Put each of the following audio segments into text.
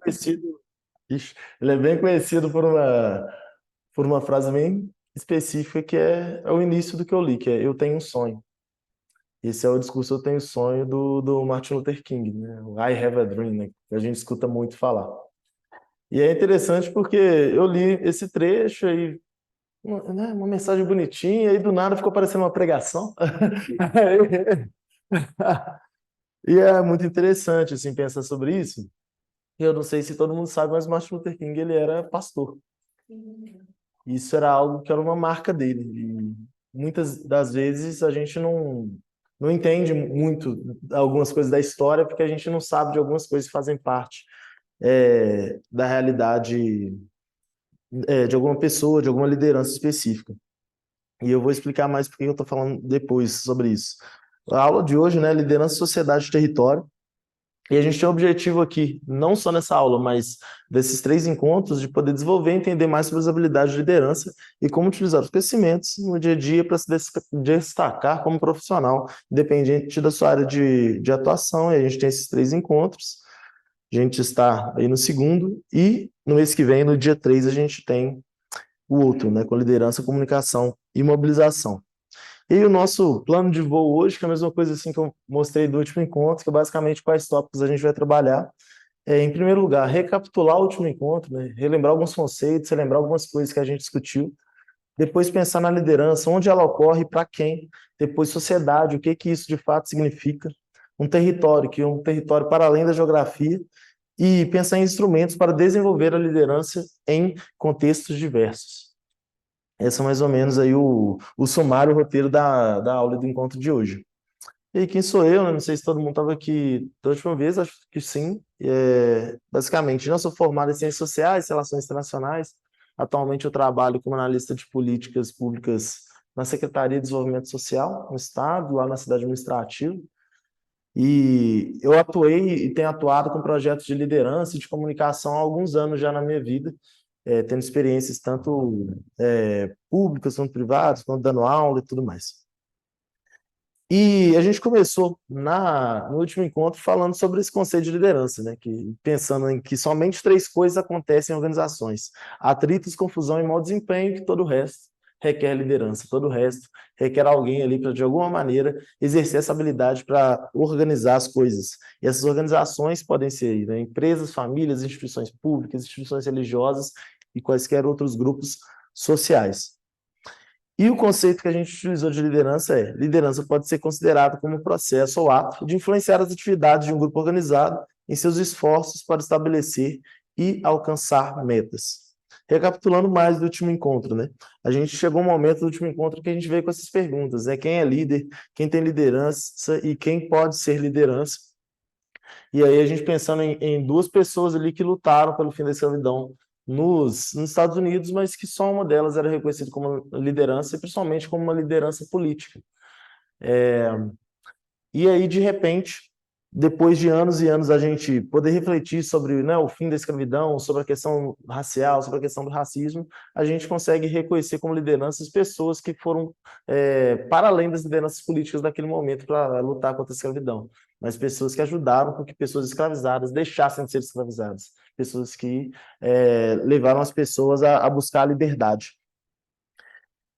Conhecido, ixi, ele é bem conhecido por uma frase bem específica que é o início do que eu li, que é Eu Tenho um Sonho. Esse é o discurso Eu Tenho um Sonho do Martin Luther King, né? O I Have a Dream, né? Que a gente escuta muito falar. E é interessante porque eu li esse trecho e uma mensagem bonitinha, e do nada ficou parecendo uma pregação. E é muito interessante assim pensar sobre isso. Eu não sei se todo mundo sabe, mas Martin Luther King ele era pastor. Isso era algo que era uma marca dele. E muitas das vezes a gente não entende muito algumas coisas da história porque a gente não sabe de algumas coisas que fazem parte da realidade de alguma pessoa, de alguma liderança específica. E eu vou explicar mais porque eu estou falando depois sobre isso. A aula de hoje, né, liderança, sociedade e território. E a gente tem um objetivo aqui, não só nessa aula, mas desses 3 encontros, de poder desenvolver e entender mais sobre as habilidades de liderança e como utilizar os conhecimentos no dia a dia para se destacar como profissional, independente da sua área de atuação. E a gente tem esses 3 encontros. A gente está aí no segundo e no mês que vem, no dia 3, a gente tem o outro, né, com liderança, comunicação e mobilização. E o nosso plano de voo hoje, que é a mesma coisa assim que eu mostrei do último encontro, que é basicamente quais tópicos a gente vai trabalhar. Em primeiro lugar, recapitular o último encontro, né? Relembrar alguns conceitos, relembrar algumas coisas que a gente discutiu. Depois pensar na liderança, onde ela ocorre, para quem. Depois sociedade, o que que isso de fato significa. Um território, que é um território para além da geografia. E pensar em instrumentos para desenvolver a liderança em contextos diversos. Esse é mais ou menos aí o sumário, o roteiro da aula do encontro de hoje. E aí, quem sou eu, né? Não sei se todo mundo estava aqui da última vez, acho que sim. Basicamente, eu sou formado em Ciências Sociais, Relações Internacionais. Atualmente eu trabalho como analista de políticas públicas na Secretaria de Desenvolvimento Social, no Estado, lá na cidade administrativa. E eu atuei e tenho atuado com projetos de liderança e de comunicação há alguns anos já na minha vida, tendo experiências tanto públicas quanto privadas, quanto dando aula e tudo mais. E a gente começou no último encontro falando sobre esse conceito de liderança, né? Que, pensando em que somente 3 coisas acontecem em organizações: atritos, confusão e mau desempenho, que todo o resto requer liderança, todo o resto requer alguém ali para, de alguma maneira, exercer essa habilidade para organizar as coisas. E essas organizações podem ser, né, empresas, famílias, instituições públicas, instituições religiosas e quaisquer outros grupos sociais. E o conceito que a gente utilizou de liderança é: liderança pode ser considerada como um processo ou ato de influenciar as atividades de um grupo organizado em seus esforços para estabelecer e alcançar metas. Recapitulando mais do último encontro, né? A gente chegou a um momento do último encontro que a gente veio com essas perguntas, né? Quem é líder, quem tem liderança e quem pode ser liderança. E aí a gente pensando em 2 pessoas ali que lutaram pelo fim da escravidão nos Estados Unidos, mas que só uma delas era reconhecida como liderança, e principalmente como uma liderança política. E aí, de repente, depois de anos e anos a gente poder refletir sobre, né, o fim da escravidão, sobre a questão racial, sobre a questão do racismo, a gente consegue reconhecer como lideranças pessoas que foram para além das lideranças políticas daquele momento para lutar contra a escravidão, mas pessoas que ajudaram com que pessoas escravizadas deixassem de ser escravizadas, pessoas que levaram as pessoas a buscar a liberdade.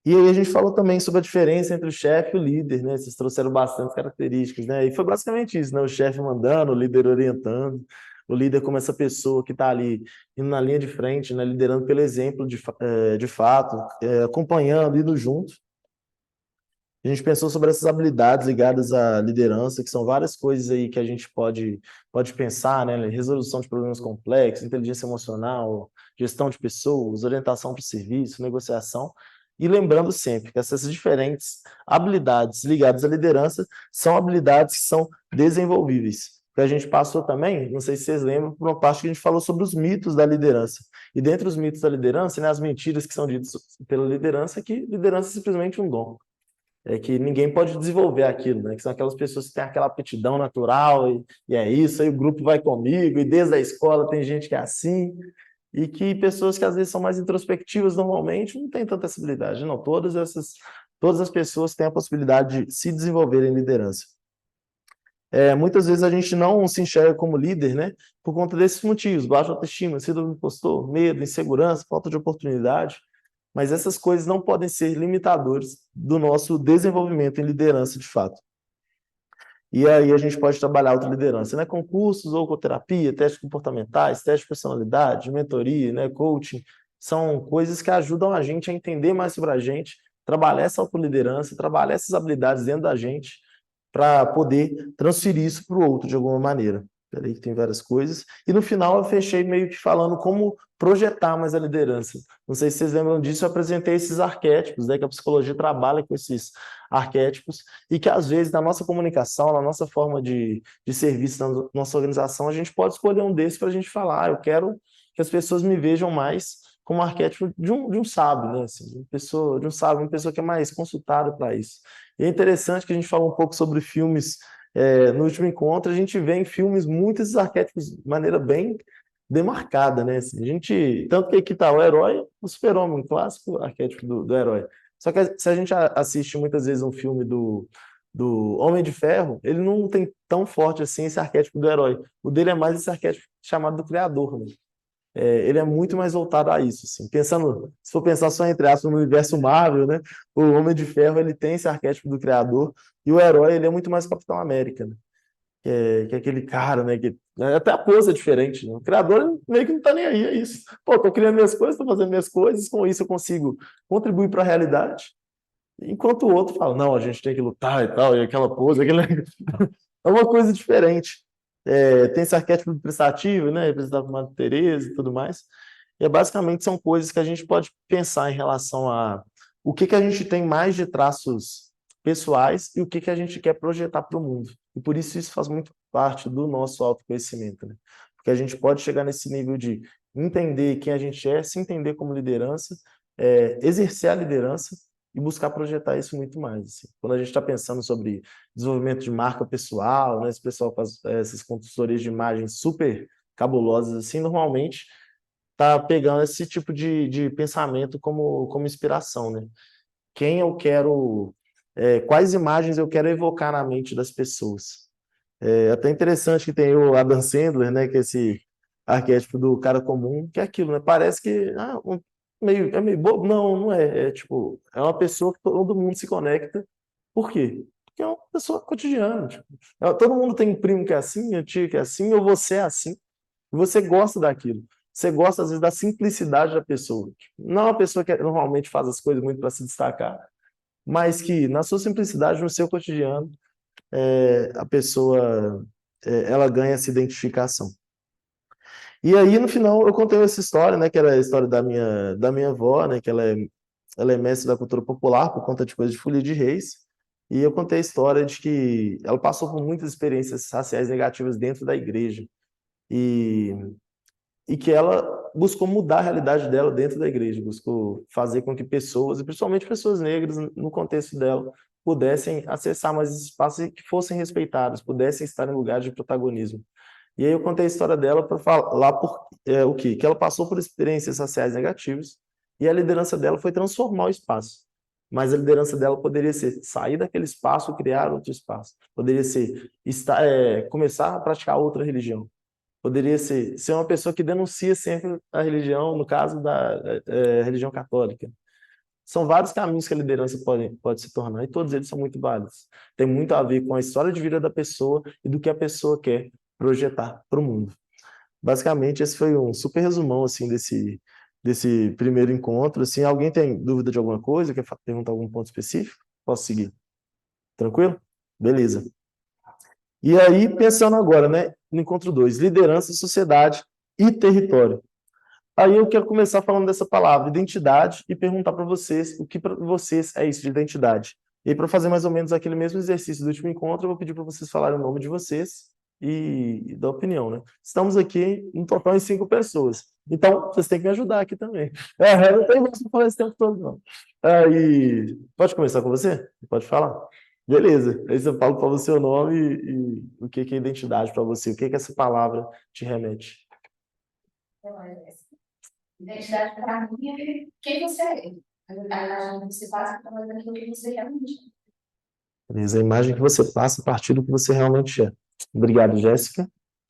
E aí a gente falou também sobre a diferença entre o chefe e o líder, né? Vocês trouxeram bastante características, né? E foi basicamente isso, né? O chefe mandando, o líder orientando, o líder como essa pessoa que está ali indo na linha de frente, né? Liderando pelo exemplo de fato, acompanhando, indo junto. A gente pensou sobre essas habilidades ligadas à liderança, que são várias coisas aí que a gente pode pensar, né? Resolução de problemas complexos, inteligência emocional, gestão de pessoas, orientação para o serviço, negociação. E lembrando sempre que essas diferentes habilidades ligadas à liderança são habilidades que são desenvolvíveis. Que a gente passou também, não sei se vocês lembram, por uma parte que a gente falou sobre os mitos da liderança. E dentre os mitos da liderança, né, as mentiras que são ditas pela liderança, é que liderança é simplesmente um dom, que ninguém pode desenvolver aquilo, né? Que são aquelas pessoas que têm aquela aptidão natural e é isso, aí o grupo vai comigo, e desde a escola tem gente que é assim, e que pessoas que às vezes são mais introspectivas normalmente não têm tanta essa habilidade. Não, todas as pessoas têm a possibilidade de se desenvolver em liderança. Muitas vezes a gente não se enxerga como líder, né? Por conta desses motivos, baixa autoestima, síndrome do impostor, medo, insegurança, falta de oportunidade. Mas essas coisas não podem ser limitadores do nosso desenvolvimento em liderança de fato. E aí a gente pode trabalhar a autoliderança, né? Com cursos ou com terapia, testes comportamentais, testes de personalidade, mentoria, né? Coaching. São coisas que ajudam a gente a entender mais sobre a gente, trabalhar essa autoliderança, trabalhar essas habilidades dentro da gente para poder transferir isso para o outro de alguma maneira. Peraí que tem várias coisas. E no final eu fechei meio que falando como projetar mais a liderança. Não sei se vocês lembram disso, eu apresentei esses arquétipos, né, que a psicologia trabalha com esses arquétipos e que às vezes na nossa comunicação, na nossa forma de serviço, na nossa organização, a gente pode escolher um desses para a gente falar, eu quero que as pessoas me vejam mais como arquétipo de um sábio, né? Assim, de um sábio, uma pessoa que é mais consultada para isso. E é interessante que a gente fala um pouco sobre filmes no último encontro, a gente vê em filmes muitos arquétipos de maneira bem demarcada, né? Assim, tanto que aqui está o herói, o super-homem, um clássico arquétipo do herói. Só que se a gente assiste muitas vezes um filme do Homem de Ferro, ele não tem tão forte assim esse arquétipo do herói. O dele é mais esse arquétipo chamado do criador, né? Ele é muito mais voltado a isso, assim. Pensando, se for pensar só entre aspas no universo Marvel, né? O Homem de Ferro ele tem esse arquétipo do criador e o herói ele é muito mais Capitão América, né? Que é aquele cara, né? Até a pose é diferente, né? O criador meio que não tá nem aí, é isso. Pô, tô criando minhas coisas, tô fazendo minhas coisas, com isso eu consigo contribuir para a realidade. Enquanto o outro fala, não, a gente tem que lutar e tal, e aquela pose, aquele... é uma coisa diferente. Tem esse arquétipo prestativo, né, representado por Madre Teresa e tudo mais. E basicamente são coisas que a gente pode pensar em relação a o que a gente tem mais de traços pessoais e o que a gente quer projetar para o mundo. E por isso faz muito parte do nosso autoconhecimento, né? Porque a gente pode chegar nesse nível de entender quem a gente é, se entender como liderança, exercer a liderança e buscar projetar isso muito mais. Assim. Quando a gente está pensando sobre desenvolvimento de marca pessoal, né, esse pessoal faz essas consultorias de imagem super cabulosas, assim, normalmente está pegando esse tipo de pensamento como inspiração. Né? Quem eu quero, quais imagens eu quero evocar na mente das pessoas. É até interessante que tem o Adam Sandler, né, que é esse arquétipo do cara comum, que é aquilo, né? Parece que é meio bobo. Não, não é. É tipo, é uma pessoa que todo mundo se conecta. Por quê? Porque é uma pessoa cotidiana. Tipo, todo mundo tem um primo que é assim, um tio que é assim, ou você é assim. E você gosta daquilo. Você gosta, às vezes, da simplicidade da pessoa. Tipo, não é uma pessoa que normalmente faz as coisas muito para se destacar, mas que, na sua simplicidade, no seu cotidiano, a pessoa ela ganha essa identificação. E aí, no final, eu contei essa história, né, que era a história da minha avó, né, que ela é mestre da cultura popular por conta de coisas de folia de reis, e eu contei a história de que ela passou por muitas experiências raciais negativas dentro da igreja, e, e que ela buscou mudar a realidade dela dentro da igreja, buscou fazer com que pessoas, e principalmente pessoas negras, no contexto dela, pudessem acessar mais espaços e que fossem respeitadas, pudessem estar em lugar de protagonismo. E aí eu contei a história dela para falar o quê? Que ela passou por experiências raciais negativas e a liderança dela foi transformar o espaço. Mas a liderança dela poderia ser sair daquele espaço, criar outro espaço. Poderia ser começar a praticar outra religião. Poderia ser uma pessoa que denuncia sempre a religião, no caso da religião católica. São vários caminhos que a liderança pode se tornar, e todos eles são muito válidos. Tem muito a ver com a história de vida da pessoa e do que a pessoa quer projetar para o mundo. Basicamente, esse foi um super resumão assim, desse primeiro encontro. Assim, alguém tem dúvida de alguma coisa? Quer perguntar algum ponto específico? Posso seguir? Tranquilo? Beleza. E aí, pensando agora, né, no encontro 2, liderança, sociedade e território. Aí eu quero começar falando dessa palavra, identidade, e perguntar para vocês o que para vocês é isso de identidade. E aí, para fazer mais ou menos aquele mesmo exercício do último encontro, eu vou pedir para vocês falarem o nome de vocês e da opinião, né? Estamos aqui em total em 5 pessoas. Então, vocês têm que me ajudar aqui também. Eu não tenho mais para falar esse tempo todo, não. Aí, pode começar com você? Pode falar? Beleza. Aí você fala para você o nome e o que é identidade para você, o que essa palavra te remete. Identidade para mim é quem você é. A identidade você faz através daquilo que você realmente é. Beleza? A imagem que você passa a partir do que você realmente é. Obrigado, Jéssica.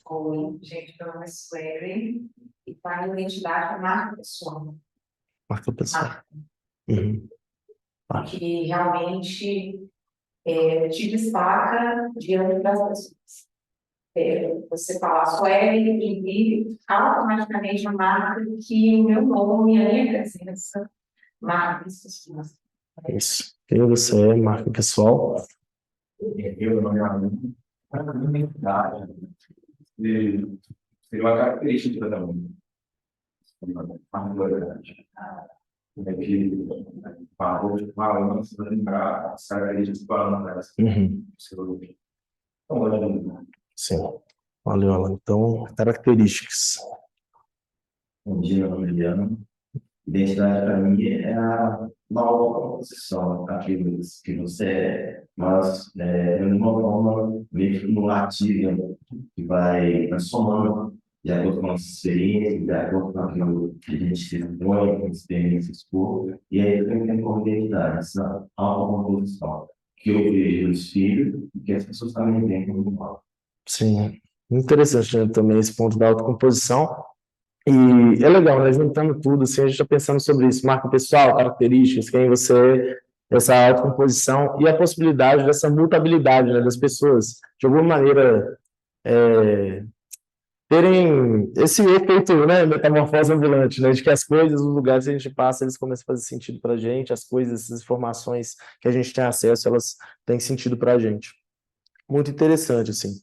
Oi, gente, meu nome é Suelen e para a identidade é marca pessoal. Marca pessoal. Marca. Uhum. Tá. Que realmente te destaca diante das pessoas. Você fala Suelen e automaticamente marca que o meu nome e a minha presença marca as pessoas. Isso. Quem você é, marca pessoal. Eu não me lembro. A identidade seria uma característica de cada um. Uma verdade. É que falando, você vai lembrar as características falando. Uhum. Sim. Valeu, Alan. Então, características. Bom dia, meu nome é Eliano. Identidade para mim é a nova composição daquilo que você é, mas de uma forma meio que cumulativa, que vai somando de acordo com a nossa experiência, de acordo com aquilo que a gente se propõe, com experiências por, e aí eu tenho como identidade essa autocomposição, que eu vejo no espelho e que as pessoas também veem como igual. Sim. Interessante, né, também esse ponto da autocomposição. E é legal, né? Juntando tudo, assim, a gente está pensando sobre isso, marca pessoal, características, quem você é, essa autocomposição e a possibilidade dessa mutabilidade, né, das pessoas, de alguma maneira, terem esse efeito, né, metamorfose ambulante, né, de que as coisas, os lugares que a gente passa, eles começam a fazer sentido para a gente, as coisas, as informações que a gente tem acesso, elas têm sentido para a gente. Muito interessante, assim.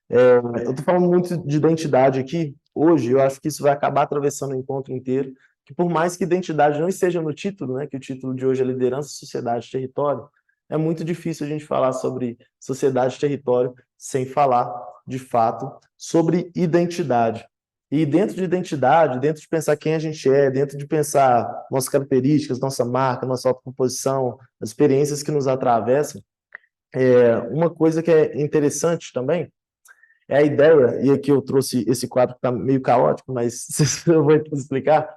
Eu estou falando muito de identidade aqui, hoje, eu acho que isso vai acabar atravessando o encontro inteiro, que por mais que identidade não esteja no título, né, que o título de hoje é Liderança, Sociedade e Território, é muito difícil a gente falar sobre sociedade e território sem falar, de fato, sobre identidade. E dentro de identidade, dentro de pensar quem a gente é, dentro de pensar nossas características, nossa marca, nossa autocomposição, as experiências que nos atravessam, uma coisa que é interessante também é a ideia, e aqui eu trouxe esse quadro que está meio caótico, mas eu vou explicar.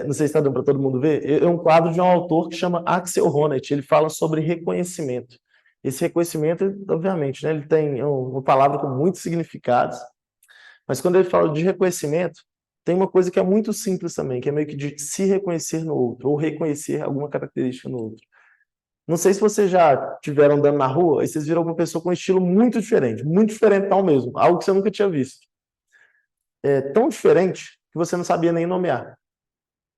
Não sei se está dando para todo mundo ver. É um quadro de um autor que chama Axel Honneth. Ele fala sobre reconhecimento. Esse reconhecimento, obviamente, né, ele tem uma palavra com muitos significados, mas quando ele fala de reconhecimento, tem uma coisa que é muito simples também, que é meio que de se reconhecer no outro, ou reconhecer alguma característica no outro. Não sei se vocês já estiveram andando na rua e vocês viram alguma pessoa com um estilo muito diferentão mesmo, algo que você nunca tinha visto. É tão diferente que você não sabia nem nomear.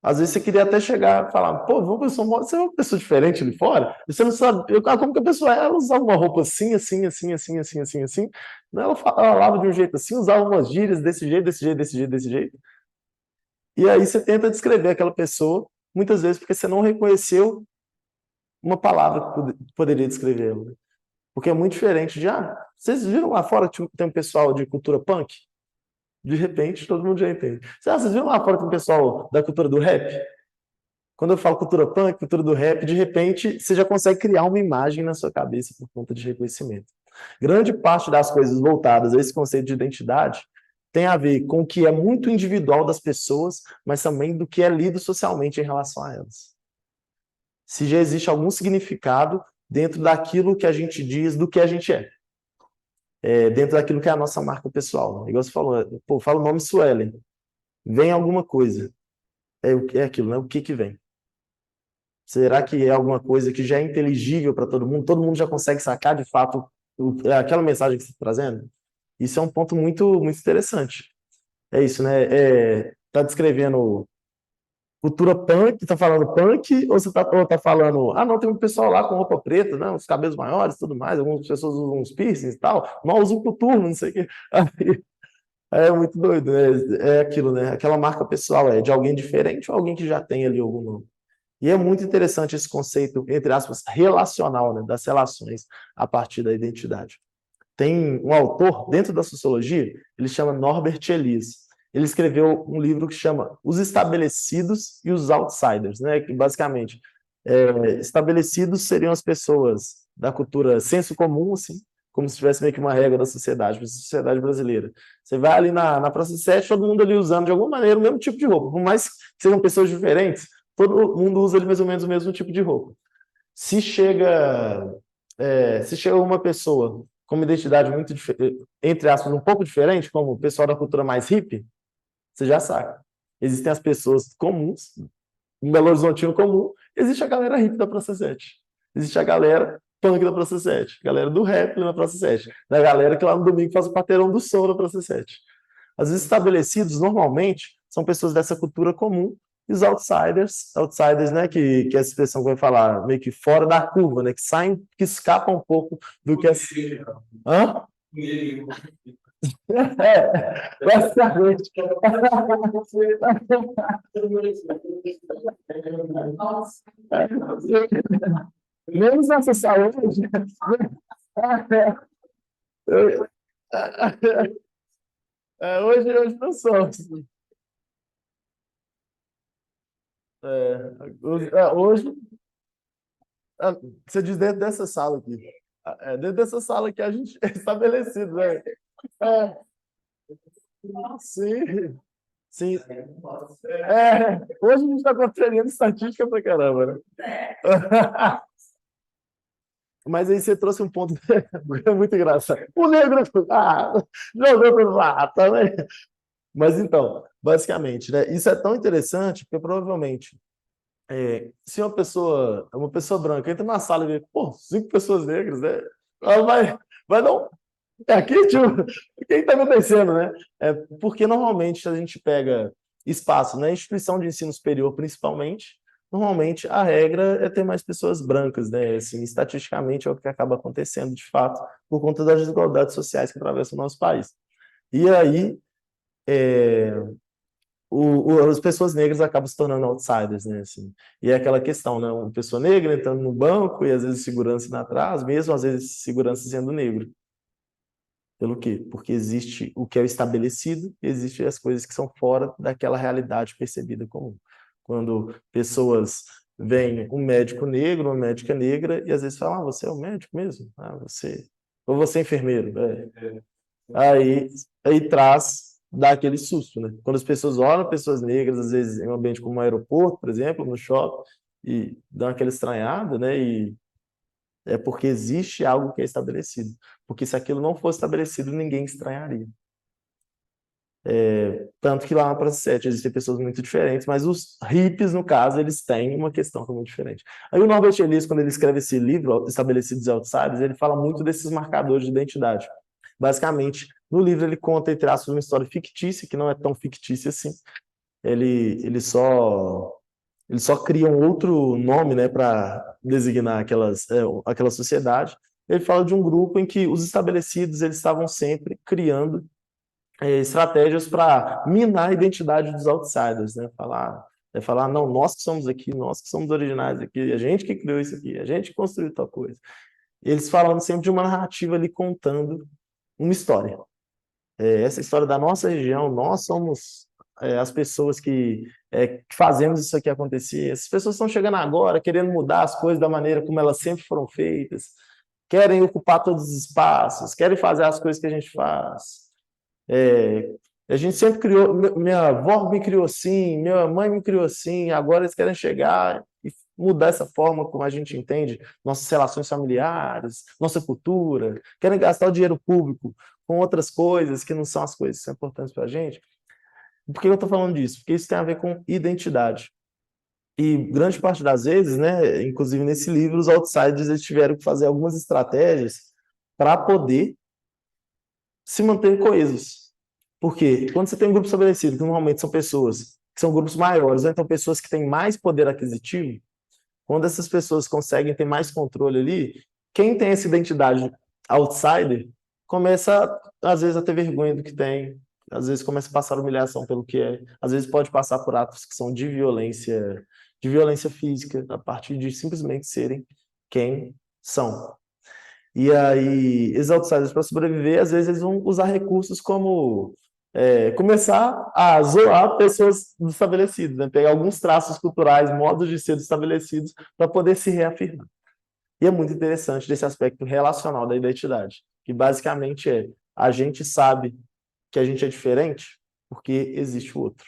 Às vezes você queria até chegar e falar, pô, você é uma pessoa diferente ali fora? E você não sabe como que a pessoa é, ela usava uma roupa assim, assim, assim, assim, assim, assim, assim. Ela falava de um jeito assim, usava umas gírias desse jeito, desse jeito, desse jeito, desse jeito. E aí você tenta descrever aquela pessoa, muitas vezes porque você não reconheceu uma palavra que poderia descrevê-la. Porque é muito diferente de, vocês viram lá fora que tem um pessoal de cultura punk? De repente, todo mundo já entende. Vocês viram lá fora que tem um pessoal da cultura do rap? Quando eu falo cultura punk, cultura do rap, de repente, você já consegue criar uma imagem na sua cabeça por conta de reconhecimento. Grande parte das coisas voltadas a esse conceito de identidade tem a ver com o que é muito individual das pessoas, mas também do que é lido socialmente em relação a elas. Se já existe algum significado dentro daquilo que a gente diz, do que a gente é. Dentro daquilo que é a nossa marca pessoal. Igual você falou, pô, fala o nome Suelen. Vem alguma coisa. É aquilo, né? O que vem? Será que é alguma coisa que já é inteligível para todo mundo? Todo mundo já consegue sacar, de fato, aquela mensagem que você está trazendo? Isso é um ponto muito, muito interessante. É isso, né? Tá descrevendo cultura punk, tá falando punk, ou você tá falando, não, tem um pessoal lá com roupa preta, né, os cabelos maiores e tudo mais, algumas pessoas usam uns piercings e tal, mal usam coturno, não sei o quê. É muito doido, né? É aquilo, né? Aquela marca pessoal é de alguém diferente ou alguém que já tem ali algum nome. E é muito interessante esse conceito, entre aspas, relacional, né, das relações a partir da identidade. Tem um autor dentro da sociologia, ele chama Norbert Elias. Ele escreveu um livro que chama Os Estabelecidos e os Outsiders, né? Que basicamente estabelecidos seriam as pessoas da cultura senso comum, assim, como se tivesse meio que uma regra da sociedade brasileira. Você vai ali na Praça 7, todo mundo ali usando de alguma maneira o mesmo tipo de roupa, por mais que sejam pessoas diferentes, todo mundo usa ali mais ou menos o mesmo tipo de roupa. Se chega se chega uma pessoa com uma identidade muito, entre aspas, um pouco diferente, como o pessoal da cultura mais hippie, você já sabe. Existem as pessoas comuns, um Belo Horizontino comum, existe a galera hippie da Praça 7. Existe a galera punk da Praça 7, a galera do rap na Praça 7, da galera que lá no domingo faz o quarteirão do som na Praça 7. Os estabelecidos, normalmente, são pessoas dessa cultura comum, e os outsiders, né, que é a expressão que vai falar, meio que fora da curva, né, que saem, que escapam um pouco do que é... Hã? Basicamente. Menos nessa saúde. Hoje não somos. Hoje, você diz dentro dessa sala aqui. Dentro dessa sala que a gente é estabelecido, né? Sim, sim. Hoje a gente está contrariando estatística pra caramba, né? Mas aí você trouxe um ponto muito engraçado. O negro jogou pro lado também. Mas então, basicamente, né? Isso é tão interessante porque provavelmente se uma pessoa branca entra na sala e vê, pô, 5 pessoas negras, né? Ela vai dar um. Aqui, tipo, o que está acontecendo, né? Porque normalmente a gente pega espaço na instituição de ensino superior, principalmente, normalmente a regra é ter mais pessoas brancas, né? Assim, estatisticamente é o que acaba acontecendo, de fato, por conta das desigualdades sociais que atravessam o nosso país. E aí, as pessoas negras acabam se tornando outsiders, né? Assim, e é aquela questão, né? Uma pessoa negra entrando no banco e às vezes segurança indo atrás, mesmo às vezes segurança sendo negro. Pelo quê? Porque existe o que é o estabelecido, existem as coisas que são fora daquela realidade percebida comum. Quando pessoas veem um médico negro, uma médica negra, e às vezes falam, você é o médico mesmo? Ou você é enfermeiro? Aí dá aquele susto, né? Quando as pessoas olham pessoas negras, às vezes em um ambiente como um aeroporto, por exemplo, no shopping, e dão aquela estranhada, né? E é porque existe algo que é estabelecido. Porque se aquilo não fosse estabelecido, ninguém estranharia. Tanto que lá na Praça 7 existem pessoas muito diferentes, mas os hippies, no caso, eles têm uma questão que é muito diferente. Aí o Norbert Elias, quando ele escreve esse livro, Estabelecidos e Outsiders, ele fala muito desses marcadores de identidade. Basicamente, no livro ele conta, entre aspas, uma história fictícia, que não é tão fictícia assim. Ele só cria um outro nome, né, para designar aquela sociedade. Ele fala de um grupo em que os estabelecidos eles estavam sempre criando estratégias para minar a identidade dos outsiders, né? Falar, não, nós que somos aqui, nós que somos originais aqui, a gente que criou isso aqui, a gente que construiu tal coisa. Eles falando sempre de uma narrativa ali contando uma história. Essa história da nossa região, nós somos as pessoas que fazemos isso aqui acontecer. Essas pessoas estão chegando agora, querendo mudar as coisas da maneira como elas sempre foram feitas, querem ocupar todos os espaços, querem fazer as coisas que a gente faz. A gente sempre criou, minha avó me criou assim, minha mãe me criou assim, agora eles querem chegar e mudar essa forma como a gente entende nossas relações familiares, nossa cultura, querem gastar o dinheiro público com outras coisas que não são as coisas que são importantes para a gente. Por que eu estou falando disso? Porque isso tem a ver com identidade. E grande parte das vezes, né, inclusive nesse livro, os outsiders eles tiveram que fazer algumas estratégias para poder se manter coesos. Porque quando você tem um grupo estabelecido, que normalmente são pessoas que são grupos maiores, né? Então pessoas que têm mais poder aquisitivo, quando essas pessoas conseguem ter mais controle ali, quem tem essa identidade outsider começa, às vezes, a ter vergonha do que tem, às vezes começa a passar humilhação pelo que é, às vezes pode passar por atos que são de violência física, a partir de simplesmente serem quem são. E aí, esses outsiders, para sobreviver, às vezes eles vão usar recursos como começar a zoar pessoas estabelecidas, né? Pegar alguns traços culturais, modos de ser estabelecidos, para poder se reafirmar. E é muito interessante desse aspecto relacional da identidade, que basicamente a gente sabe que a gente é diferente porque existe o outro.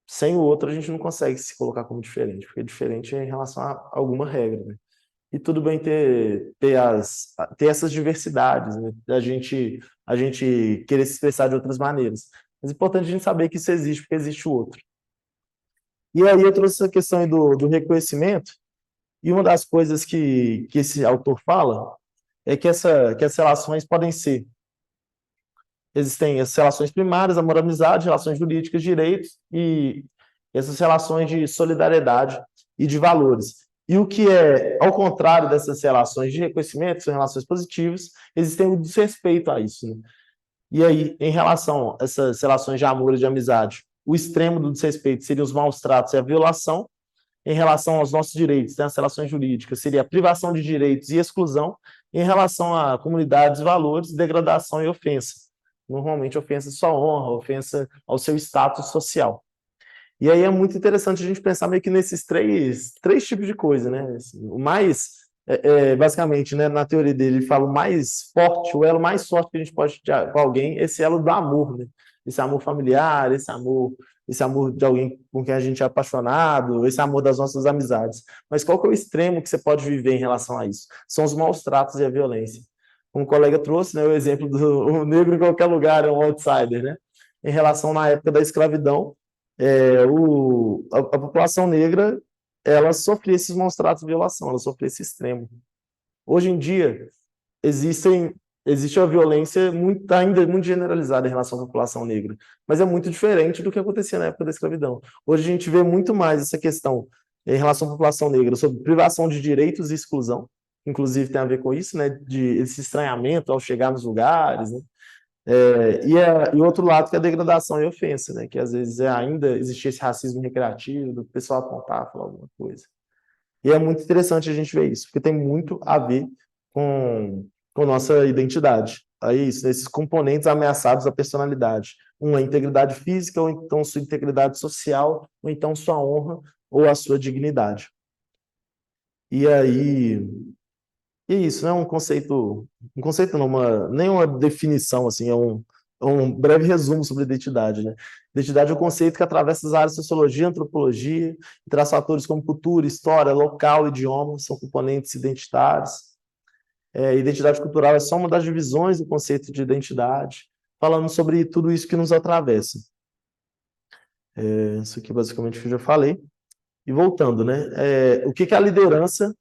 Sem o outro, a gente não consegue se colocar como diferente, porque diferente é em relação a alguma regra, né? e tudo bem ter essas diversidades, né? A gente querer se expressar de outras maneiras. Mas é importante a gente saber que isso existe, porque existe o outro. E aí eu trouxe essa questão aí do reconhecimento, e uma das coisas que esse autor fala é que as relações podem ser. Existem as relações primárias, amor, amizade, relações jurídicas, direitos, e essas relações de solidariedade e de valores. E o que é, ao contrário dessas relações de reconhecimento, são relações positivas, existem o desrespeito a isso, né? E aí, em relação a essas relações de amor e de amizade, o extremo do desrespeito seria os maus tratos e a violação. Em relação aos nossos direitos, né, as relações jurídicas, seria a privação de direitos e exclusão. Em relação a comunidades, valores, degradação e ofensa. Normalmente, ofensa à sua honra, ofensa ao seu status social. E aí é muito interessante a gente pensar meio que nesses três tipos de coisa, né? O mais, basicamente, né, na teoria dele, ele fala o mais forte, o elo mais forte que a gente pode ter com alguém, esse elo do amor, né? Esse amor familiar, esse amor de alguém com quem a gente é apaixonado, esse amor das nossas amizades. Mas qual que é o extremo que você pode viver em relação a isso? São os maus tratos e a violência. Um colega trouxe, né, o exemplo do negro em qualquer lugar é um outsider, né? Em relação na época da escravidão, a população negra, ela sofria esses maus tratos e violação, ela sofria esse extremo. Hoje em dia, existe uma violência ainda muito generalizada em relação à população negra, mas é muito diferente do que acontecia na época da escravidão. Hoje a gente vê muito mais essa questão em relação à população negra, sobre privação de direitos e exclusão, inclusive tem a ver com isso, né, de esse estranhamento ao chegar nos lugares, né? E o outro lado que é a degradação e ofensa, né? Que às vezes ainda existia esse racismo recreativo, do pessoal apontar, falar alguma coisa. E é muito interessante a gente ver isso, porque tem muito a ver com nossa identidade. Aí isso, esses componentes ameaçados da personalidade. A integridade física, ou então sua integridade social, ou então sua honra ou a sua dignidade. E aí, e isso não é um conceito não, nem uma definição, assim, é um breve resumo sobre identidade, né? Identidade é um conceito que atravessa as áreas de sociologia, antropologia, e traz fatores como cultura, história, local, idioma, são componentes identitários. Identidade cultural é só uma das divisões do conceito de identidade, falando sobre tudo isso que nos atravessa. Isso aqui basicamente que eu já falei. E voltando, né? O que a liderança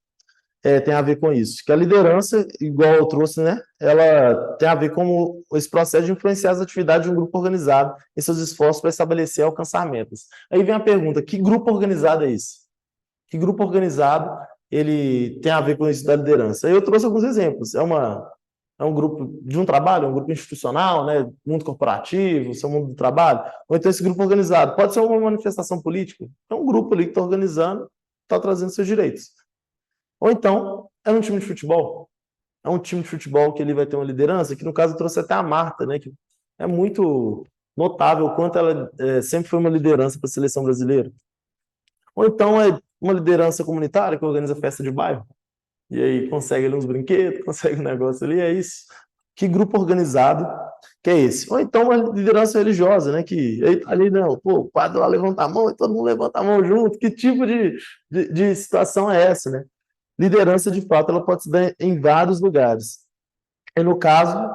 tem a ver com isso? Que a liderança, igual eu trouxe, né? Ela tem a ver com esse processo de influenciar as atividades de um grupo organizado em seus esforços para estabelecer e alcançar metas. Aí vem a pergunta, que grupo organizado é esse? Que grupo organizado ele tem a ver com isso da liderança? Aí eu trouxe alguns exemplos. É um grupo de um trabalho, um grupo institucional, né? Mundo corporativo, seu mundo do trabalho. Ou então esse grupo organizado. Pode ser uma manifestação política. É um grupo ali que está organizando, está trazendo seus direitos. Ou então, é um time de futebol. É um time de futebol que ele vai ter uma liderança, que no caso eu trouxe até a Marta, né? Que é muito notável o quanto ela sempre foi uma liderança para a seleção brasileira. Ou então é uma liderança comunitária que organiza festa de bairro. E aí consegue ali uns brinquedos, consegue um negócio ali, é isso. Que grupo organizado que é esse? Ou então uma liderança religiosa, né? Que aí tá ali, não, pô, o padre lá levanta a mão e todo mundo levanta a mão junto. Que tipo de situação é essa, né? Liderança, de fato, ela pode se dar em vários lugares. E no caso,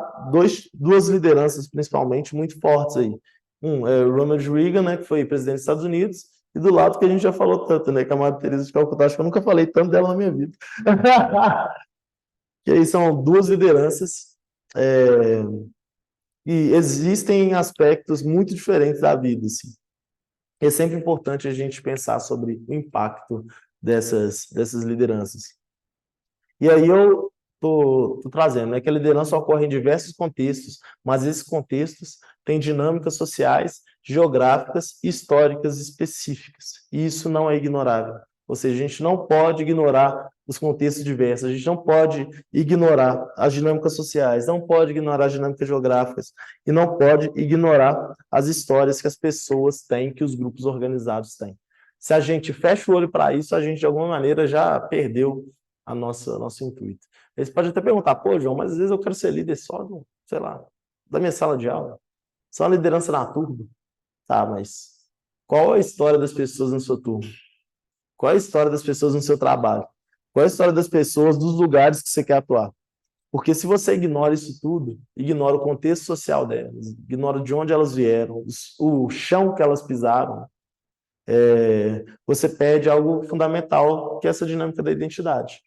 duas lideranças, principalmente, muito fortes aí. Um é o Ronald Reagan, né, que foi presidente dos Estados Unidos, e do lado que a gente já falou tanto, né, que é a Madre Teresa de Calcutá, acho que eu nunca falei tanto dela na minha vida. Que aí são duas lideranças, e existem aspectos muito diferentes da vida, assim. É sempre importante a gente pensar sobre o impacto dessas lideranças. E aí eu tô trazendo, né, que a liderança ocorre em diversos contextos, mas esses contextos têm dinâmicas sociais, geográficas e históricas específicas. E isso não é ignorável. Ou seja, a gente não pode ignorar os contextos diversos, a gente não pode ignorar as dinâmicas sociais, não pode ignorar as dinâmicas geográficas e não pode ignorar as histórias que as pessoas têm, que os grupos organizados têm. Se a gente fecha o olho para isso, a gente de alguma maneira já perdeu nosso intuito. Eles podem até perguntar, pô, João, mas às vezes eu quero ser líder só, sei lá, da minha sala de aula, só a liderança na turma. Tá, mas qual a história das pessoas na sua turma? Qual a história das pessoas no seu trabalho? Qual é a história das pessoas, dos lugares que você quer atuar? Porque se você ignora isso tudo, ignora o contexto social delas, ignora de onde elas vieram, o chão que elas pisaram, você perde algo fundamental, que é essa dinâmica da identidade.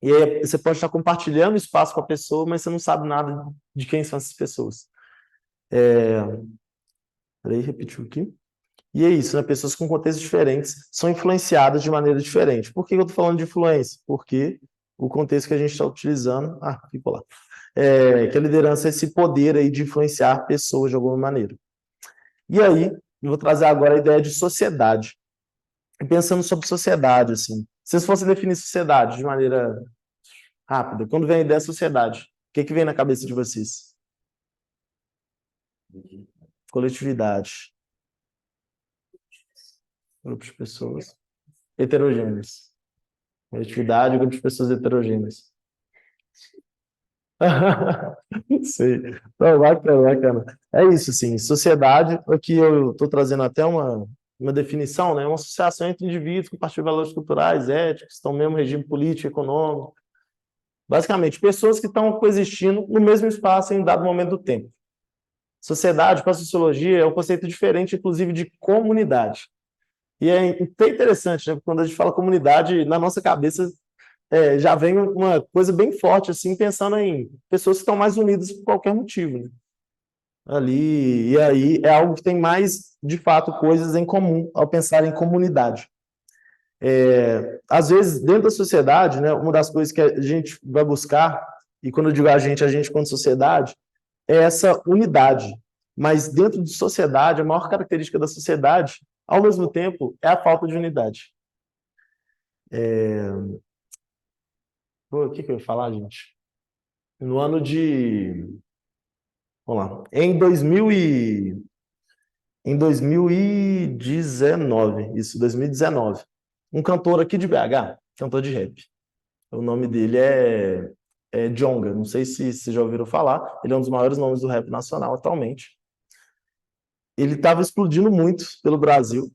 E aí você pode estar compartilhando espaço com a pessoa, mas você não sabe nada de quem são essas pessoas. Peraí, repetiu aqui. E é isso, né? Pessoas com contextos diferentes são influenciadas de maneira diferente. Por que eu estou falando de influência? Porque o contexto que a gente está utilizando... ficou lá. Que a liderança é esse poder aí de influenciar pessoas de alguma maneira. E aí, eu vou trazer agora a ideia de sociedade. Pensando sobre sociedade, assim. Se vocês fossem definir sociedade de maneira rápida, quando vem a ideia de sociedade, o que vem na cabeça de vocês? Coletividade. Grupo de pessoas heterogêneas. Coletividade, grupo de pessoas heterogêneas. Sei. Não, bacana. É isso, sim. Sociedade, aqui eu estou trazendo até uma definição, né? Uma associação entre indivíduos que partilham valores culturais, éticos, estão no mesmo regime político e econômico. Basicamente, pessoas que estão coexistindo no mesmo espaço em um dado momento do tempo. Sociedade, para a sociologia, é um conceito diferente, inclusive, de comunidade. E é bem interessante, né? Quando a gente fala comunidade, na nossa cabeça já vem uma coisa bem forte, assim, pensando em pessoas que estão mais unidas por qualquer motivo, né? Ali, e aí é algo que tem mais, de fato, coisas em comum ao pensar em comunidade. Às vezes, dentro da sociedade, né, uma das coisas que a gente vai buscar, e quando eu digo a gente quanto sociedade, é essa unidade. Mas dentro de sociedade, a maior característica da sociedade, ao mesmo tempo, é a falta de unidade. O que eu ia falar, gente? No ano de... Vamos lá. Em 2019, isso, 2019, um cantor aqui de BH, cantor de rap. O nome dele é Djonga, não sei se vocês já ouviram falar, ele é um dos maiores nomes do rap nacional atualmente. Ele estava explodindo muito pelo Brasil,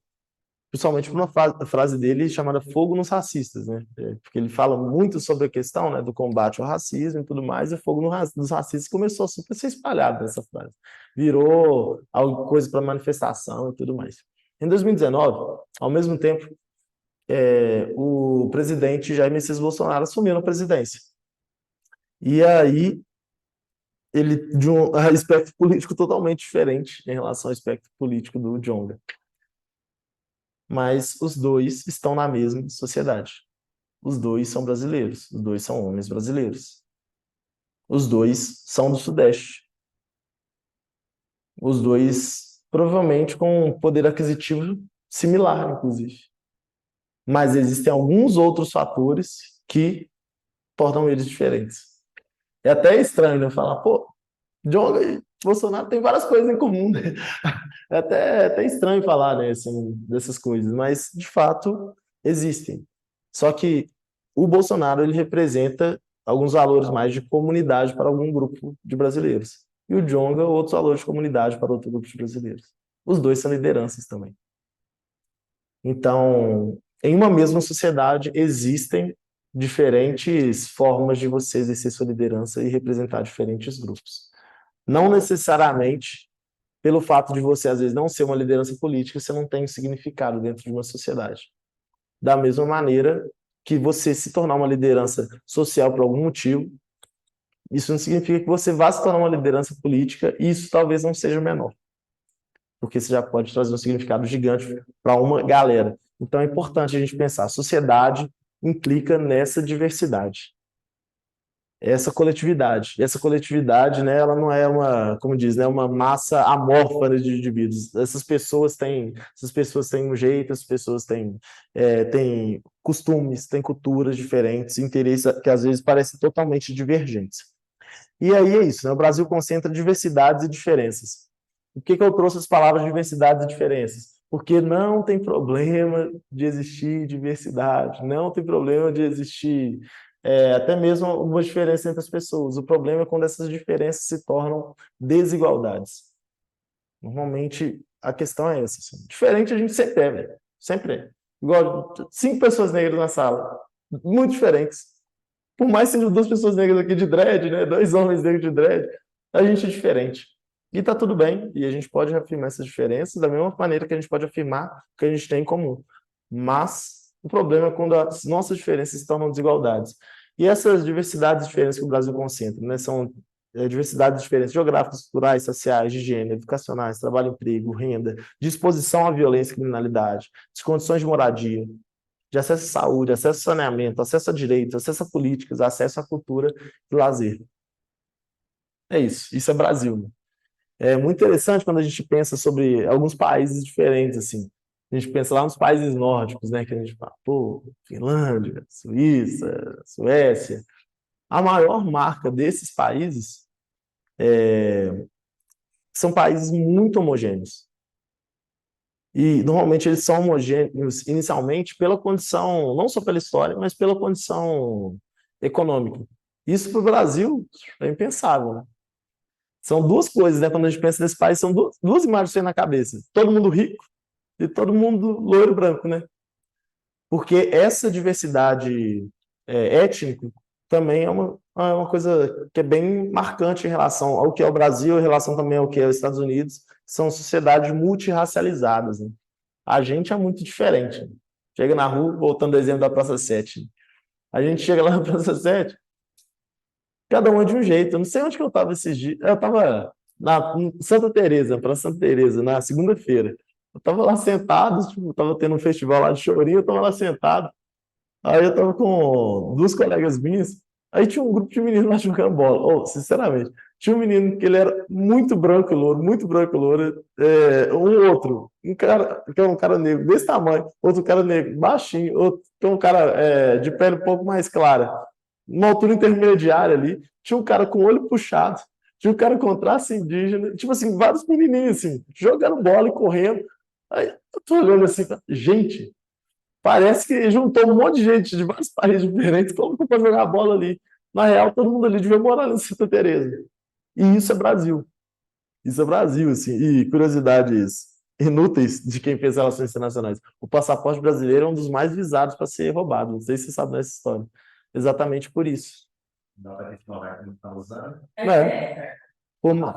principalmente por uma frase dele chamada Fogo nos Racistas, né? Porque ele fala muito sobre a questão, né, do combate ao racismo e tudo mais, e o fogo nos racistas começou a super ser espalhado nessa frase. Virou alguma coisa para manifestação e tudo mais. Em 2019, ao mesmo tempo, o presidente Jair Messias Bolsonaro assumiu na presidência. E aí, ele de um aspecto político totalmente diferente em relação ao aspecto político do Djonga. Mas os dois estão na mesma sociedade. Os dois são brasileiros, os dois são homens brasileiros. Os dois são do Sudeste. Os dois, provavelmente, com um poder aquisitivo similar, inclusive. Mas existem alguns outros fatores que tornam eles diferentes. É até estranho, né? Falar, pô, Djonga e Bolsonaro têm várias coisas em comum, né? É até estranho falar, né, assim, dessas coisas, mas, de fato, existem. Só que o Bolsonaro, ele representa alguns valores mais de comunidade para algum grupo de brasileiros. E o Djonga, outros valores de comunidade para outro grupo de brasileiros. Os dois são lideranças também. Então, em uma mesma sociedade, existem diferentes formas de você exercer sua liderança e representar diferentes grupos. Não necessariamente, pelo fato de você, às vezes, não ser uma liderança política, você não tem um significado dentro de uma sociedade. Da mesma maneira que você se tornar uma liderança social por algum motivo, isso não significa que você vá se tornar uma liderança política, e isso talvez não seja menor. Porque você já pode trazer um significado gigante para uma galera. Então é importante a gente pensar, a sociedade implica nessa diversidade. Essa coletividade, né, ela não é uma, como diz, né, uma massa amorfa de indivíduos. Essas pessoas têm um jeito, essas pessoas têm costumes, têm culturas diferentes, interesses que às vezes parecem totalmente divergentes. E aí é isso, né? O Brasil concentra diversidades e diferenças. Por que eu trouxe as palavras diversidades e diferenças? Porque não tem problema de existir diversidade, não tem problema de existir até mesmo uma diferença entre as pessoas. O problema é quando essas diferenças se tornam desigualdades. Normalmente, a questão é essa. Assim. Diferente a gente sempre é, velho. Sempre é. Igual 5 pessoas negras na sala. muito diferentes. Por mais que sejam duas pessoas negras aqui de dread, né? Dois homens negros de dread, a gente é diferente. E tá tudo bem, e a gente pode afirmar essas diferenças da mesma maneira que a gente pode afirmar o que a gente tem em comum. Mas o problema é quando as nossas diferenças se tornam desigualdades. E essas diversidades diferentes que o Brasil concentra, né? São diversidades diferentes geográficas, culturais, sociais, de gênero, educacionais, trabalho, emprego, renda, disposição à violência e criminalidade, de condições de moradia, de acesso à saúde, acesso ao saneamento, acesso a direitos, acesso a políticas, acesso à cultura e lazer. É isso é Brasil, né? É muito interessante quando a gente pensa sobre alguns países diferentes, assim. A gente pensa lá nos países nórdicos, né? Que a gente fala, pô, Finlândia, Suíça, Suécia. A maior marca desses países são países muito homogêneos. E, normalmente, eles são homogêneos inicialmente pela condição, não só pela história, mas pela condição econômica. Isso para o Brasil é impensável, né? São duas coisas, né? Quando a gente pensa nesse país, são duas imagens que tem na cabeça. Todo mundo rico e todo mundo loiro branco, né? Porque essa diversidade étnica também é uma coisa que é bem marcante em relação ao que é o Brasil, em relação também ao que é os Estados Unidos. São sociedades multirracializadas, né? A gente é muito diferente, né? Chega na rua, voltando ao exemplo da Praça 7. Né? A gente chega lá na Praça 7, cada um é de um jeito. Eu não sei onde que eu estava esses dias. Eu estava em Santa Teresa, para Santa Teresa, na segunda-feira. Eu estava lá sentado, tipo, estava tendo um festival lá de chorinho, eu estava lá sentado. Aí eu estava com duas colegas minhas. Aí tinha um grupo de meninos lá jogando bola. Oh, sinceramente, tinha um menino que ele era muito branco e louro. Um outro, um cara, que é um cara negro desse tamanho, outro cara negro baixinho, outro que é um cara de pele um pouco mais clara, uma altura intermediária ali. Tinha um cara com o olho puxado, tinha um cara com traço indígena, tipo assim, vários menininhos assim, jogando bola e correndo. Aí eu tô olhando assim, gente. Parece que juntou um monte de gente de vários países diferentes, colocou para jogar bola ali. Na real, todo mundo ali devia morar em Santa Teresa. E isso é Brasil. Isso é Brasil, assim. E curiosidades inúteis de quem fez relações internacionais. O passaporte brasileiro é um dos mais visados para ser roubado. Não sei se você sabe dessa história. Exatamente por isso. Dá para questionar que não está usando. Como...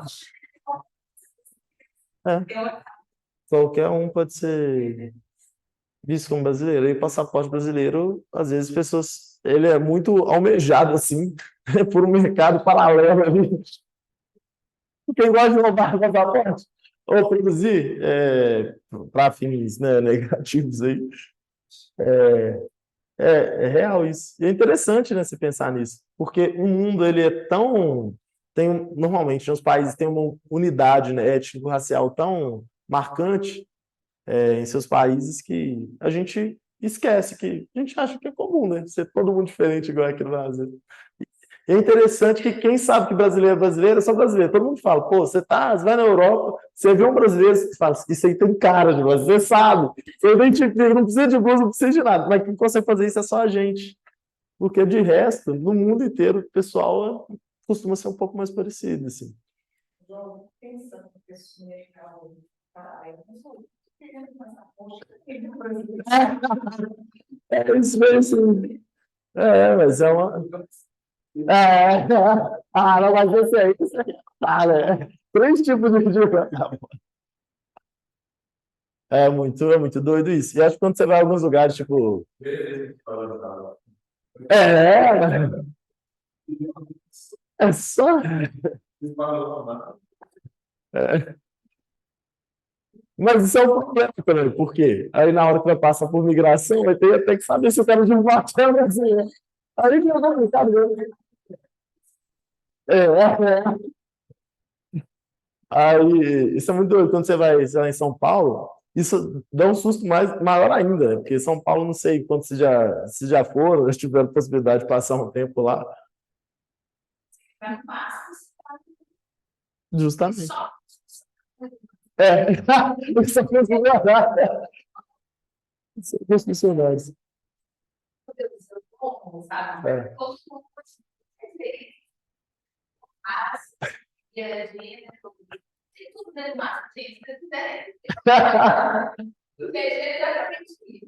Qualquer um pode ser visto como brasileiro. E o passaporte brasileiro, às vezes, pessoas. Ele é muito almejado, assim, por um mercado paralelo ali. Quem gosta de roubar passaporte ou produzir para fins, né, negativos aí. É real isso. E é interessante, né, se pensar nisso, porque o mundo ele é tão normalmente nos países tem uma unidade, né, étnico-racial tão marcante em seus países que a gente esquece que a gente acha que é comum, né, ser todo mundo diferente igual aqui no Brasil. E é interessante que quem sabe que brasileiro é brasileiro é só brasileiro. Todo mundo fala, pô, você vai na Europa, você vê um brasileiro, você fala, isso aí tem cara de brasileiro, você sabe. Você identifica, não precisa de blusa, não precisa de nada. Mas quem consegue fazer isso é só a gente. Porque de resto, no mundo inteiro, o pessoal costuma ser um pouco mais parecido, assim. Pensando que esse mercado, isso mesmo. Mas é uma. Não, mas esse aí, né? Três tipos de jogador. É muito doido isso. E acho que quando você vai a alguns lugares, tipo. É, é só. É. Mas isso é um problema também, por quê? Aí na hora que vai passar por migração, vai ter até que saber se o cara de fato é brasileiro. Aí que é complicado mesmo. É. Aí, isso é muito doido. Quando você vai, sei lá, em São Paulo, isso dá um susto maior ainda, porque São Paulo, não sei quanto se já foram, já tiveram possibilidade de passar um tempo lá. Justamente. Isso é funcionário. Isso é funcionários. É.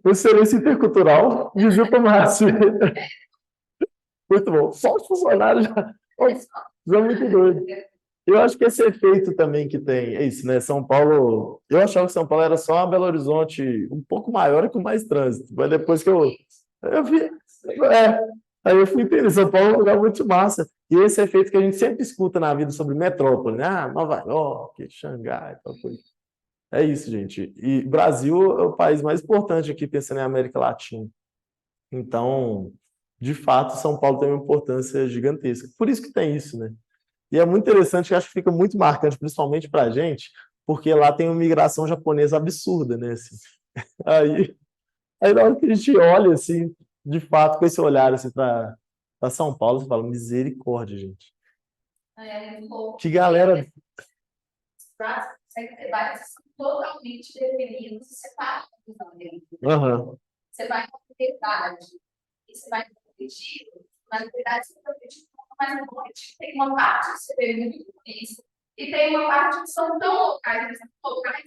Excelência intercultural, Jujuba Márcio. Muito bom. Só os funcionários já. Nossa, já é muito doido. Eu acho que esse efeito também que tem, é isso, né? São Paulo. Eu achava que São Paulo era só uma Belo Horizonte um pouco maior e com mais trânsito. Mas depois que eu vi. Aí eu fui entender. São Paulo é um lugar muito massa. E esse efeito que a gente sempre escuta na vida sobre metrópole, né? Ah, Nova York, Xangai, tal coisa. É isso, gente. E Brasil é o país mais importante aqui, pensando em América Latina. Então, de fato, São Paulo tem uma importância gigantesca. Por isso que tem isso, né? E é muito interessante, que acho que fica muito marcante, principalmente para a gente, porque lá tem uma migração japonesa absurda, né? Assim. Aí, aí, na hora que a gente olha, assim, de fato, com esse olhar assim, para São Paulo, você fala, misericórdia, gente. Que galera. São totalmente definidos e separados também. Uhum. Você vai com a verdade e você vai com o objetivo, na verdade, você vai objetivo mais importante. Tem uma parte que você vê muito isso, e tem uma parte que são tão locais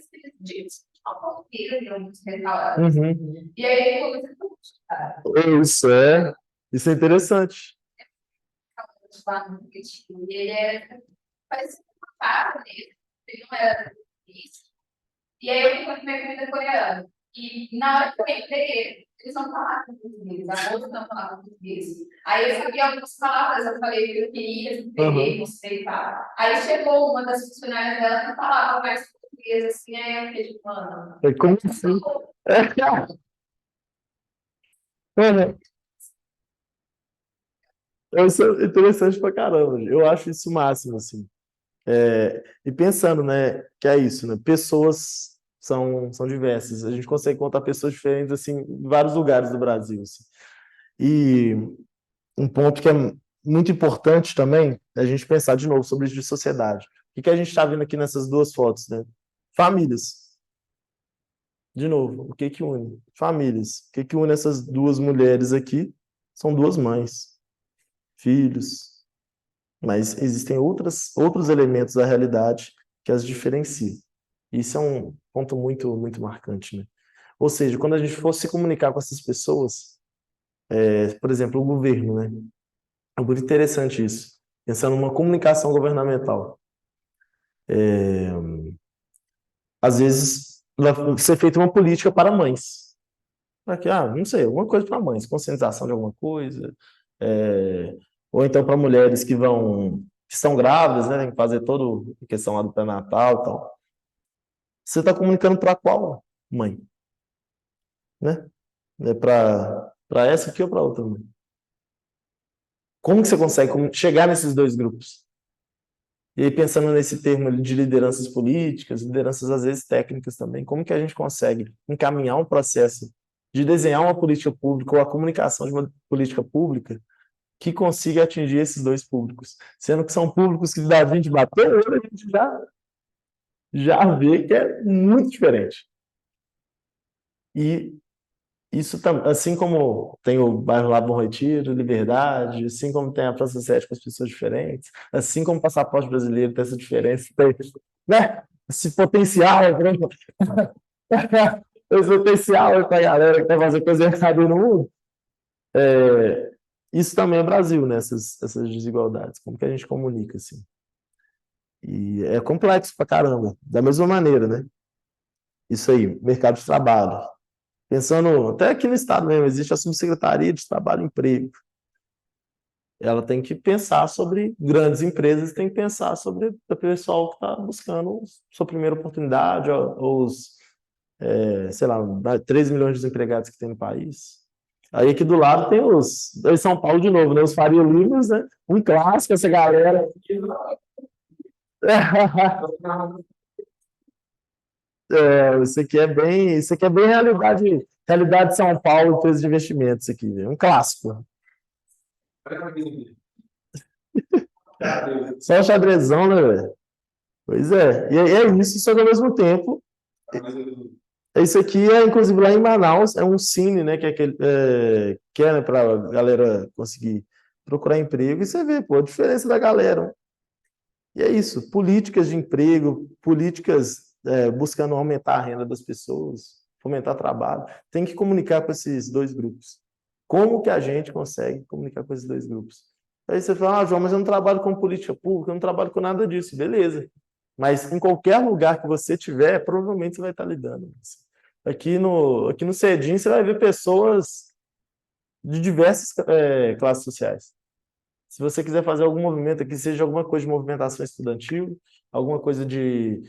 que eles dizem uma porqueira em alguns restaurantes. Uhum. E aí, Isso é interessante. Lá no objetivo. E ele parece uma casa mesmo, ele não era isso. E aí eu fui comer comida coreana. E na hora que eu entrei, eles não falavam português, a moça não falava português. Aí eu sabia algumas palavras, eu falei que eu queria, peguei, mostrei e tal. Aí chegou uma das funcionárias dela que falava mais português, assim, aí eu fiquei tipo, mano. É como assim? Isso é interessante pra caramba. Eu acho isso o máximo, assim. E pensando, né, que é isso, né? Pessoas são diversas. A gente consegue contar pessoas diferentes, assim, em vários lugares do Brasil, assim. E um ponto que é muito importante também é a gente pensar de novo sobre isso de sociedade. O que a gente está vendo aqui nessas duas fotos, né? Famílias. De novo, o que une? Famílias. O que une essas duas mulheres aqui? São duas mães, filhos. Mas existem outros elementos da realidade que as diferenciam. Isso é um ponto muito, muito marcante, né? Ou seja, quando a gente for se comunicar com essas pessoas, por exemplo, o governo, né? É muito interessante isso. Pensando numa comunicação governamental. Às vezes, vai ser feita uma política para mães. Para que, não sei, alguma coisa para mães, conscientização de alguma coisa. Ou então para mulheres que estão grávidas, né? Tem que fazer toda a questão lá do pré-natal e tal. Você está comunicando para qual mãe? Né? É para essa aqui ou para outra mãe? Como que você consegue chegar nesses dois grupos? E aí, pensando nesse termo de lideranças políticas, lideranças às vezes técnicas também, como que a gente consegue encaminhar um processo de desenhar uma política pública ou a comunicação de uma política pública que consiga atingir esses dois públicos? Sendo que são públicos que, da gente bater o olho, a gente já vê que é muito diferente. E isso, assim como tem o bairro lá Bom Retiro, Liberdade, assim como tem a Praça 7 com as pessoas diferentes, assim como o passaporte brasileiro tem essa diferença, tem, né? Esse potencial, esse potencial para a galera que quer fazer coisa errada no mundo. Isso também é Brasil, né? Essas desigualdades. Como que a gente comunica, assim? E é complexo pra caramba. Da mesma maneira, né? Isso aí, mercado de trabalho. Pensando, até aqui no Estado mesmo, existe a Subsecretaria de Trabalho e Emprego. Ela tem que pensar sobre grandes empresas, tem que pensar sobre o pessoal que está buscando sua primeira oportunidade, ou sei lá, 13 milhões de desempregados que tem no país. Aí aqui do lado tem em São Paulo de novo, né? Os Faria Limas, né? Um clássico, essa galera. Isso aqui é bem realidade de São Paulo, empresa de investimentos aqui, né? Um clássico. Só xadrezão, né, velho? Pois é. E é isso, só que ao mesmo tempo. Isso aqui inclusive, lá em Manaus, é um Cine, né? Que é aquele, que é, né, para a galera conseguir procurar emprego. E você vê, pô, a diferença da galera. E é isso, políticas de emprego, políticas buscando aumentar a renda das pessoas, fomentar trabalho, tem que comunicar com esses dois grupos. Como que a gente consegue comunicar com esses dois grupos? Aí você fala, João, mas eu não trabalho com política pública, eu não trabalho com nada disso. Beleza. Mas em qualquer lugar que você tiver, provavelmente você vai estar lidando. Aqui no CEDIM, você vai ver pessoas de diversas classes sociais. Se você quiser fazer algum movimento aqui, seja alguma coisa de movimentação estudantil, alguma coisa de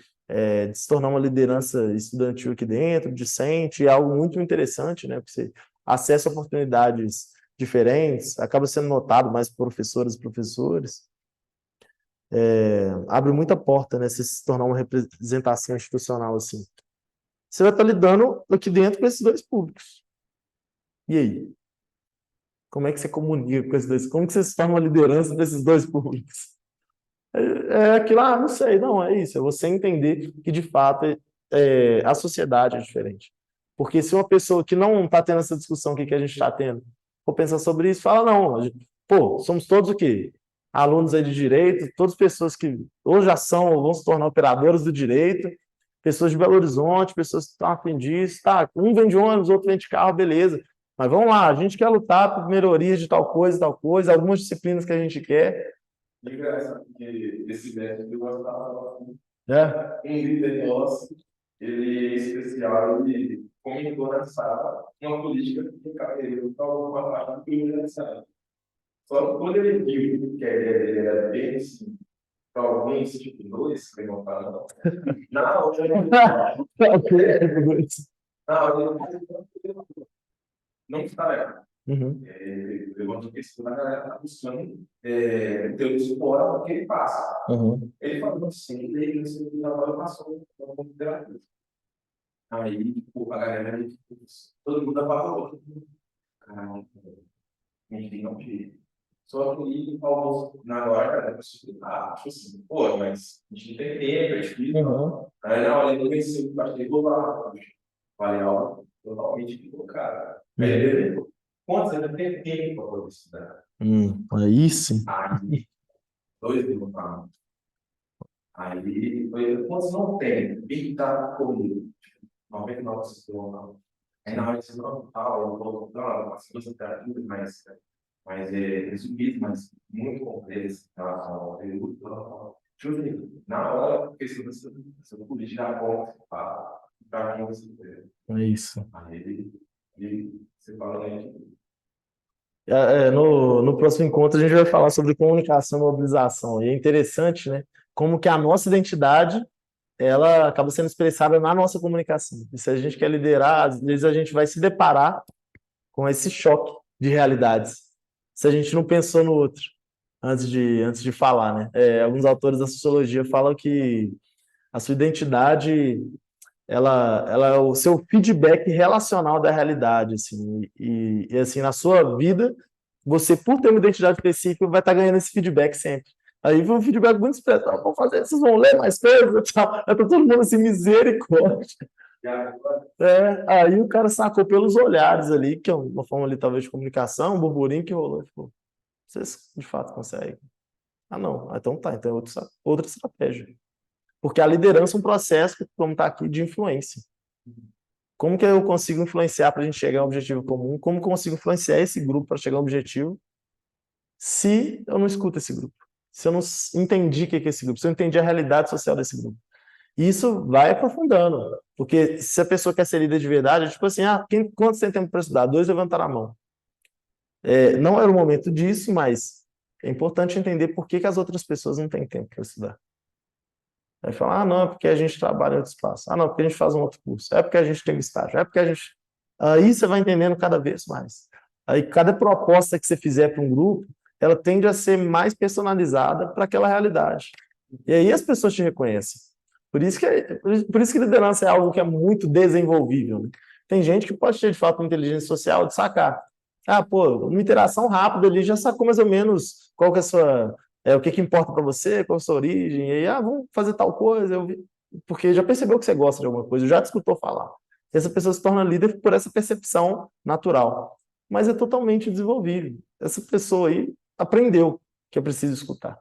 se tornar uma liderança estudantil aqui dentro, discente, é algo muito interessante, né? Porque você acessa oportunidades diferentes, acaba sendo notado mais por professoras e professores, abre muita porta, né? Se tornar uma representação institucional assim. Você vai estar lidando aqui dentro com esses dois públicos. E aí? Como é que você comunica com esses dois? Como que você se torna uma liderança desses dois públicos? Aquilo, não sei, não, é isso. É você entender que, de fato, a sociedade é diferente. Porque se uma pessoa que não está tendo essa discussão que a gente está tendo, for pensar sobre isso, fala, não, pô, somos todos o quê? Alunos aí de direito, todas pessoas que ou já são ou vão se tornar operadores do direito, pessoas de Belo Horizonte, pessoas que estão a fim disso, tá, um vem de ônibus, outro vem de carro, beleza. Mas vamos lá, a gente quer lutar por melhorias de tal coisa, algumas disciplinas que a gente quer. É engraçado, porque esse método que eu gostava, um É. líder nosso, ele é especial, ele comentou na sala uma política que ele estava uma parte do primeiro da sala. Só que quando ele viu que a ideia dele era bem assim, para alguns, tipo, dois, que não falam, na hora ele não está errado. Levando questão, a galera está buscando ter o suporte que ele passa. Ele falou assim, ele passou por uma terapia. Aí, a galera, todo mundo apavorou. Enfim, não tive. Só que ele falou na hora, né, tipo assim, pô, mas a gente não tem tempo, é difícil. Aí, na hora, ele venceu, acho que ele falou, falei algo totalmente equivocado. Aí ele perguntou, quantos anos tem tempo para poder estudar? Aí sim. Aí, 2 minutos. Aí, quantos não tem? Quem está comigo? 99% não. Aí, na hora de se notar, eu vou dar uma sequência de terapias, mas resumido, mas muito complexo em relação ao período. Na hora, porque se você política já volta, para quem você vê. É isso. Aí você fala aí. No próximo encontro a gente vai falar sobre comunicação e mobilização. E é interessante, né? Como que a nossa identidade ela acaba sendo expressada na nossa comunicação. E se a gente quer liderar, às vezes a gente vai se deparar com esse choque de realidades. Se a gente não pensou no outro antes de falar, né? Alguns autores da sociologia falam que a sua identidade ela é o seu feedback relacional da realidade, assim, e assim, na sua vida, você, por ter uma identidade específica, vai estar ganhando esse feedback sempre. Aí foi um feedback muito especial, vão fazer, vocês vão ler mais coisas, tal. Aí tá todo mundo assim, misericórdia. Aí o cara sacou pelos olhares ali, que é uma forma ali talvez de comunicação, um burburinho que rolou, tipo, vocês de fato conseguem? Não, então tá, então é outra estratégia. Porque a liderança é um processo, como está aqui, de influência. Como que eu consigo influenciar para a gente chegar a um objetivo comum? Como eu consigo influenciar esse grupo para chegar a um objetivo se eu não escuto esse grupo? Se eu não entendi o que é esse grupo? Se eu não entendi a realidade social desse grupo? E isso vai aprofundando. Porque se a pessoa quer ser líder de verdade, é tipo assim, quanto você tem tempo para estudar? 2 levantaram a mão. Não era o momento disso, mas é importante entender por que as outras pessoas não têm tempo para estudar. Aí fala, não, é porque a gente trabalha em outro espaço. Não, porque a gente faz um outro curso. É porque a gente tem estágio. É porque a gente... Aí você vai entendendo cada vez mais. Aí cada proposta que você fizer para um grupo, ela tende a ser mais personalizada para aquela realidade. E aí as pessoas te reconhecem. Por isso que liderança é algo que é muito desenvolvível. Né? Tem gente que pode ter, de fato, uma inteligência social de sacar. Uma interação rápida ali, já sacou mais ou menos qual que é a sua... o que importa para você, qual a sua origem, e aí, vamos fazer tal coisa, porque já percebeu que você gosta de alguma coisa, já te escutou falar. E essa pessoa se torna líder por essa percepção natural. Mas é totalmente desenvolvível. Essa pessoa aí aprendeu que é preciso escutar.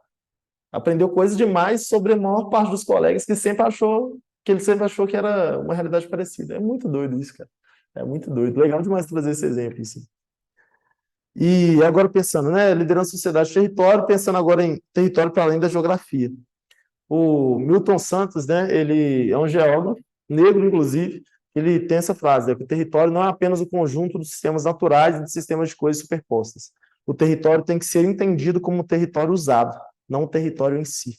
Aprendeu coisas demais sobre a maior parte dos colegas que sempre achou que ele sempre achou que era uma realidade parecida. É muito doido isso, cara. É muito doido. Legal demais trazer esse exemplo, assim. E agora pensando, né, liderança, sociedade, território, pensando agora em território para além da geografia. O Milton Santos, né, ele é um geógrafo, negro, inclusive, ele tem essa frase, né, que o território não é apenas o conjunto dos sistemas naturais e dos sistemas de coisas superpostas. O território tem que ser entendido como um território usado, não um território em si.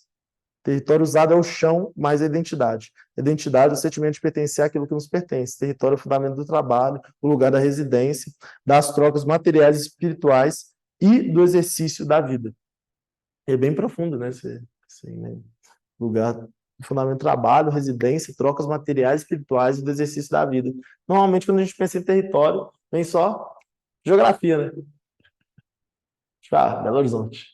Território usado é o chão, mais a identidade. Identidade é o sentimento de pertencer àquilo que nos pertence. Território é o fundamento do trabalho, o lugar da residência, das trocas materiais e espirituais e do exercício da vida. É bem profundo, né? Né? Lugar, fundamento do trabalho, residência, trocas materiais e espirituais e do exercício da vida. Normalmente, quando a gente pensa em território, vem só geografia, né? Belo Horizonte,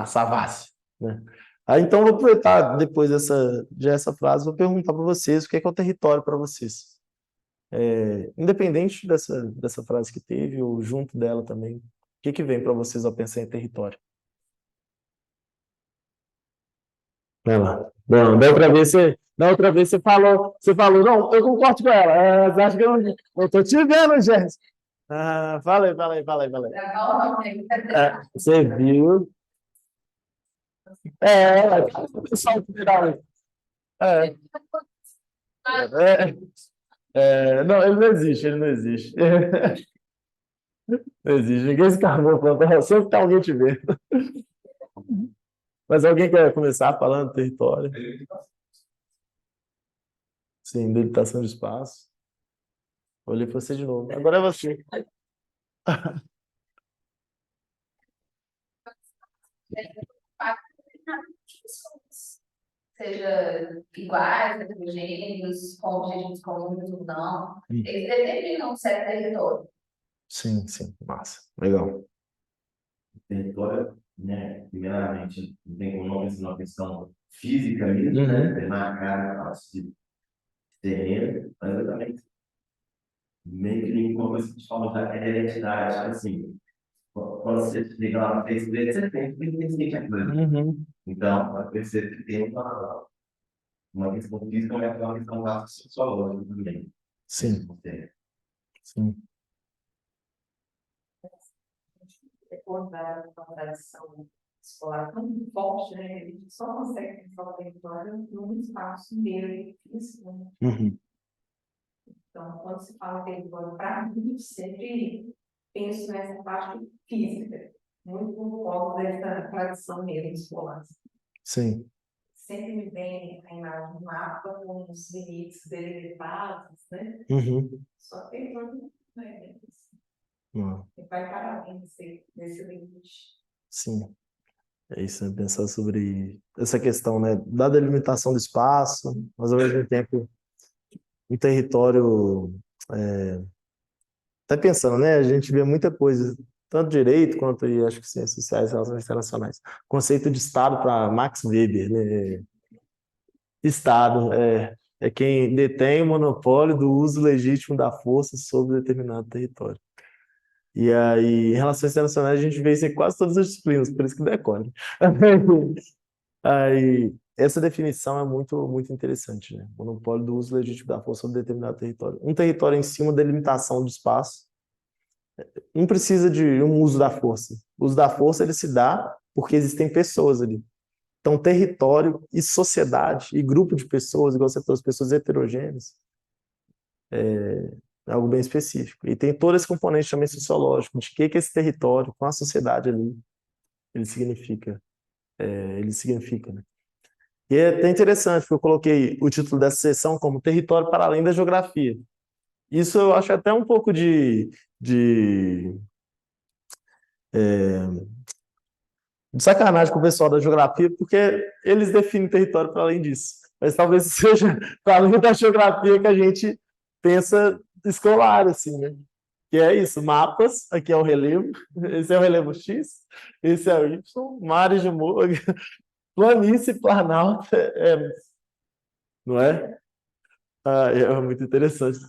Savassi, né? Aí, então, vou aproveitar depois dessa frase, vou perguntar para vocês o que é o território para vocês. Independente dessa frase que teve, ou junto dela também, o que vem para vocês ao pensar em território? Vai lá. Bom, da outra vez você falou, não, eu concordo com ela. Você acha que eu tô te vendo, Jéssica? Fala aí. Você viu? O pessoal federal. É, não, ele não existe, ele não existe. Não existe, ninguém se cavou, sempre tá alguém te vendo. Mas alguém quer começar falando do território? Sim, delimitação de espaço. Olhei para você de novo. Agora é você. Seja iguais, heterogêneos, com objetivos comuns ou não, eles determinam um certo território. Sim, massa. Legal. Território, né, primeiramente, não tem como não pensar numa questão física mesmo, né, demarcar a de terreno, mas eu também meio que uma coisa que a gente fala já é identidade, assim, quando você chega lá no Facebook, você tem que entender aquilo. Então, eu percebo que tem uma questão física, mas uma questão mais sociológica também. Sim. Depois da tradição escolar tão forte, né? A gente só consegue pensar o território num espaço meio físico. Então, quando se fala território, para mim, eu sempre penso nessa parte física, muito por causa dessa tradição mesmo escolar. Sim. Sempre me vem a imagem do mapa com os limites delimitados, né? Só que não é isso. Vai para além desse limite. Sim. É isso, né? Pensar sobre essa questão, né? Da delimitação do espaço, mas ao mesmo tempo um território. Tá pensando, né? A gente vê muita coisa, tanto direito quanto, acho que ciências sociais e relações internacionais. Conceito de Estado para Max Weber, né? Estado é quem detém o monopólio do uso legítimo da força sobre determinado território. E aí, em relações internacionais, a gente vê isso em quase todas as disciplinas, por isso que decore. Aí, essa definição é muito, muito interessante, né? Monopólio do uso legítimo da força sobre determinado território. Um território em cima da delimitação de espaço não precisa de um uso da força. O uso da força ele se dá porque existem pessoas ali. Então, território e sociedade e grupo de pessoas, igual você falou, as pessoas heterogêneas, é algo bem específico. E tem todo esse componente também sociológico, de que esse território com a sociedade ali, ele significa, né? E é até interessante, porque eu coloquei o título dessa sessão como Território para além da Geografia. Isso eu acho até um pouco de sacanagem com o pessoal da geografia, porque eles definem território para além disso. Mas talvez seja para além da geografia que a gente pensa escolar, assim, né? Que é isso, mapas, aqui é o relevo, esse é o relevo X, esse é o Y, mares de morro, planície, planalto, não é? É muito interessante.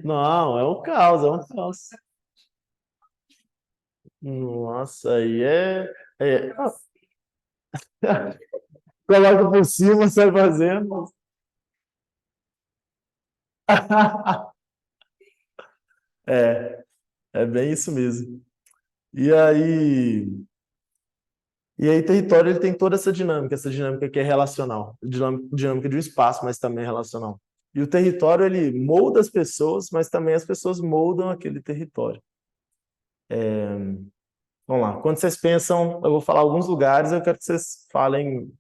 Não, é um caos, é um caos. Nossa, aí é... Coloca por cima, sai fazendo. É, é bem isso mesmo. E aí, território ele tem toda essa dinâmica que é relacional, dinâmica de um espaço, mas também relacional. E o território ele molda as pessoas, mas também as pessoas moldam aquele território. Vamos lá. Quando vocês pensam, eu vou falar alguns lugares, eu quero que vocês falem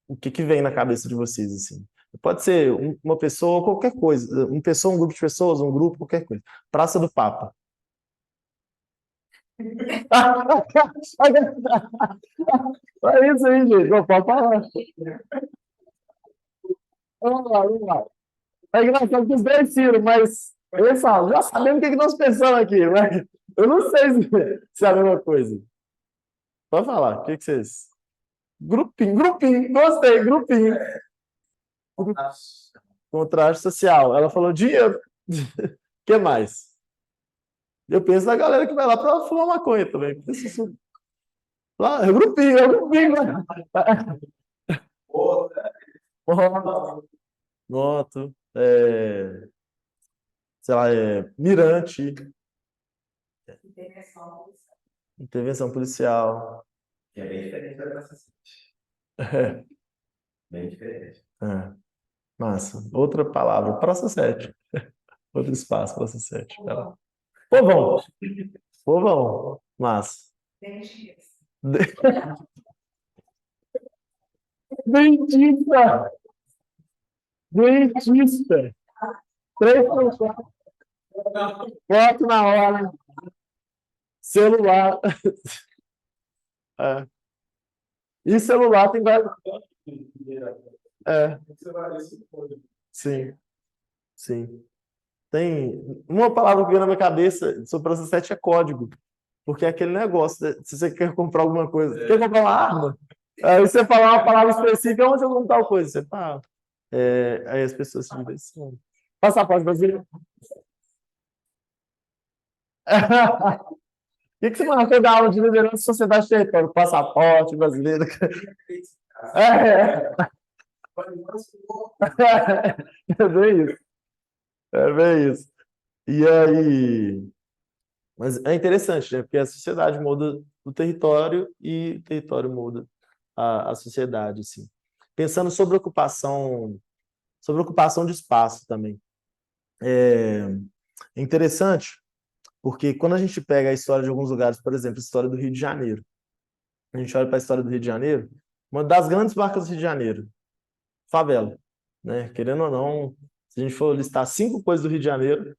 o que vem na cabeça de vocês assim. Pode ser uma pessoa, qualquer coisa, uma pessoa, um grupo de pessoas, um grupo, qualquer coisa. Praça do Papa. É isso aí, gente. Não pode falar. Vamos lá, vamos lá. É engraçado que os dois tiram, mas eu falo, já sabemos o que nós pensamos aqui, mas eu não sei se é a mesma coisa. Pode falar, o que vocês. Grupinho, gostei, grupinho. Contraste social. Ela falou dinheiro. O que mais? Eu penso na galera que vai lá para fumar maconha também. Lá, é grupinho. Né? Moto, sei lá, mirante, intervenção policial. Que é bem diferente da Praça 7. É, Bem diferente. massa. Outra palavra, Praça 7. Outro espaço, Praça 7. Povão. Povão. Massa. Dentista. Dentista. 3 por 4. Foto na hora. Celular. É. E celular tem vários. É. Sim, sim. Tem uma palavra que veio na minha cabeça sobre essa 7 é código. Porque é aquele negócio, né? Se você quer comprar alguma coisa, quer comprar uma arma, aí você falar uma palavra específica, onde eu compro tal coisa? Você fala. Aí as pessoas se direcionam. Passaporte brasileiro. O que você marcou da aula de liderança da sociedade território? Passaporte brasileiro. É, é bem isso. É bem isso. E aí. Mas é interessante, né? Porque a sociedade muda o território e o território muda a sociedade, assim. Pensando sobre ocupação de espaço também. É interessante porque quando a gente pega a história de alguns lugares, por exemplo, a história do Rio de Janeiro, a gente olha para a história do Rio de Janeiro, uma das grandes marcas do Rio de Janeiro, favela, né? Querendo ou não, se a gente for listar 5 coisas do Rio de Janeiro,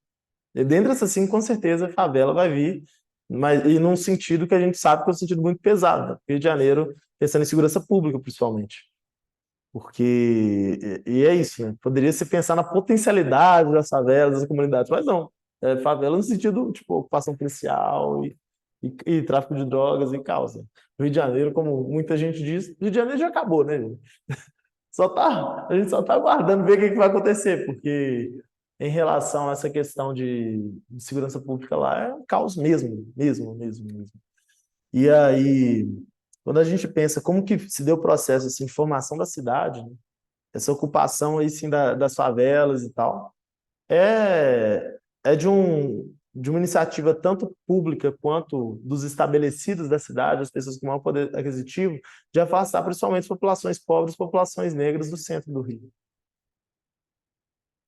e dentre essas 5, com certeza, a favela vai vir, mas e num sentido que a gente sabe que é um sentido muito pesado, né? Rio de Janeiro, pensando em segurança pública, principalmente. Porque, e é isso, né? Poderia se pensar na potencialidade das favelas, das comunidades, mas não. É favela no sentido, tipo, ocupação policial e tráfico de drogas e causa. Rio de Janeiro, como muita gente diz, Rio de Janeiro já acabou, né, gente? A gente só tá aguardando ver o que vai acontecer, porque em relação a essa questão de segurança pública lá, é um caos mesmo. E aí, quando a gente pensa como que se deu o processo assim, de formação da cidade, né? Essa ocupação aí sim das favelas e tal, é de uma iniciativa tanto pública quanto dos estabelecidos da cidade, as pessoas com maior poder aquisitivo, de afastar principalmente as populações pobres, populações negras do centro do Rio.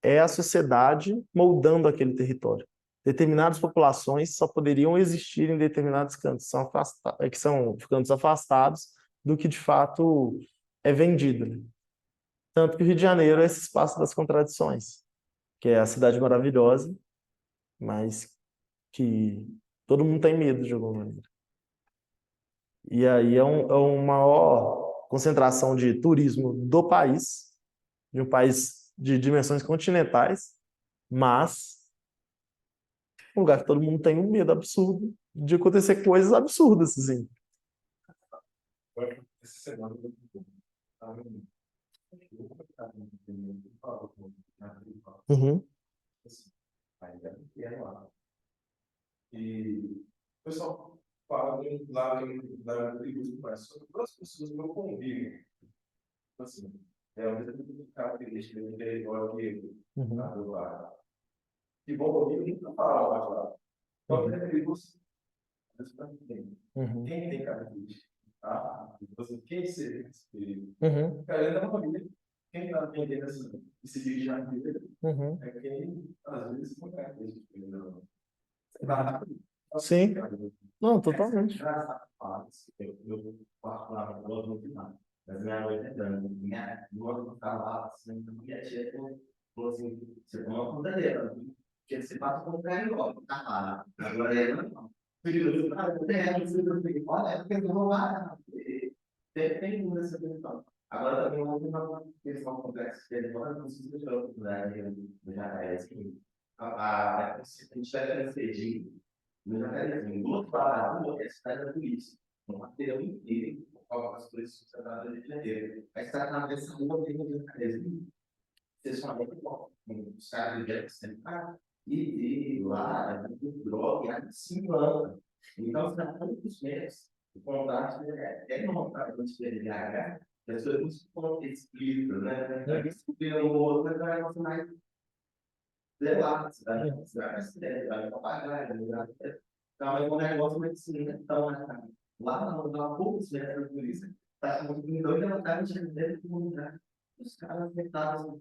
É a sociedade moldando aquele território. Determinadas populações só poderiam existir em determinados cantos, que são cantos afastados do que de fato é vendido, né? Tanto que o Rio de Janeiro é esse espaço das contradições, que é a cidade maravilhosa, mas que todo mundo tem medo de alguma maneira. E aí é uma maior concentração de turismo do país, de um país de dimensões continentais, mas um lugar que todo mundo tem um medo absurdo de acontecer coisas absurdas, assim. Essa semana eu estava Uhum. ainda é lá. E o pessoal fala lá na tribo, sobre duas pessoas do meu convívio. assim, é uma característica do território que está do lado. Que bom ouvir nunca falar mais lá. Então, é perigoso. Quem tem característica? Tá? Quem seria esse perigo? Cara, ainda não família. Quem está aprendendo esse dirigir na vida é quem, às vezes, não quer esse perigo. Sim. Não, totalmente. Eu particularmente gosto muito de nada. Mas minha mãe é grande. Minha mãe ficar lá, assim, minha tia falou assim: você toma uma conta dela. Porque você passa com o cara igual, tá lá. Agora ela não. Filho, olha, porque eu vou lá. Tem muita essa questão. Agora também uma questão complexa que ele não precisa de oportunidade do jacaré. A gente vai transferir no jacarezinho. Do outro lado da rua é a cidade da polícia. Um quarteirão inteiro, com as polícias estatais do Rio de Janeiro. A cidade dessa rua tem um jacarezinho. Vocês falam muito bom. Os caras vieram sempre e lá é muito droga, e há 5 anos. Então, você está falando dos meses. O contrato é enorme para a gente ver DH, que as coisas não explícitas, né? Porque o outro vai mais levado, cidade vai pagar, então é um negócio muito assim, né? Então, lá na poucos metros da polícia, está com um dois levantados de dentro do lugar. Os caras afetados com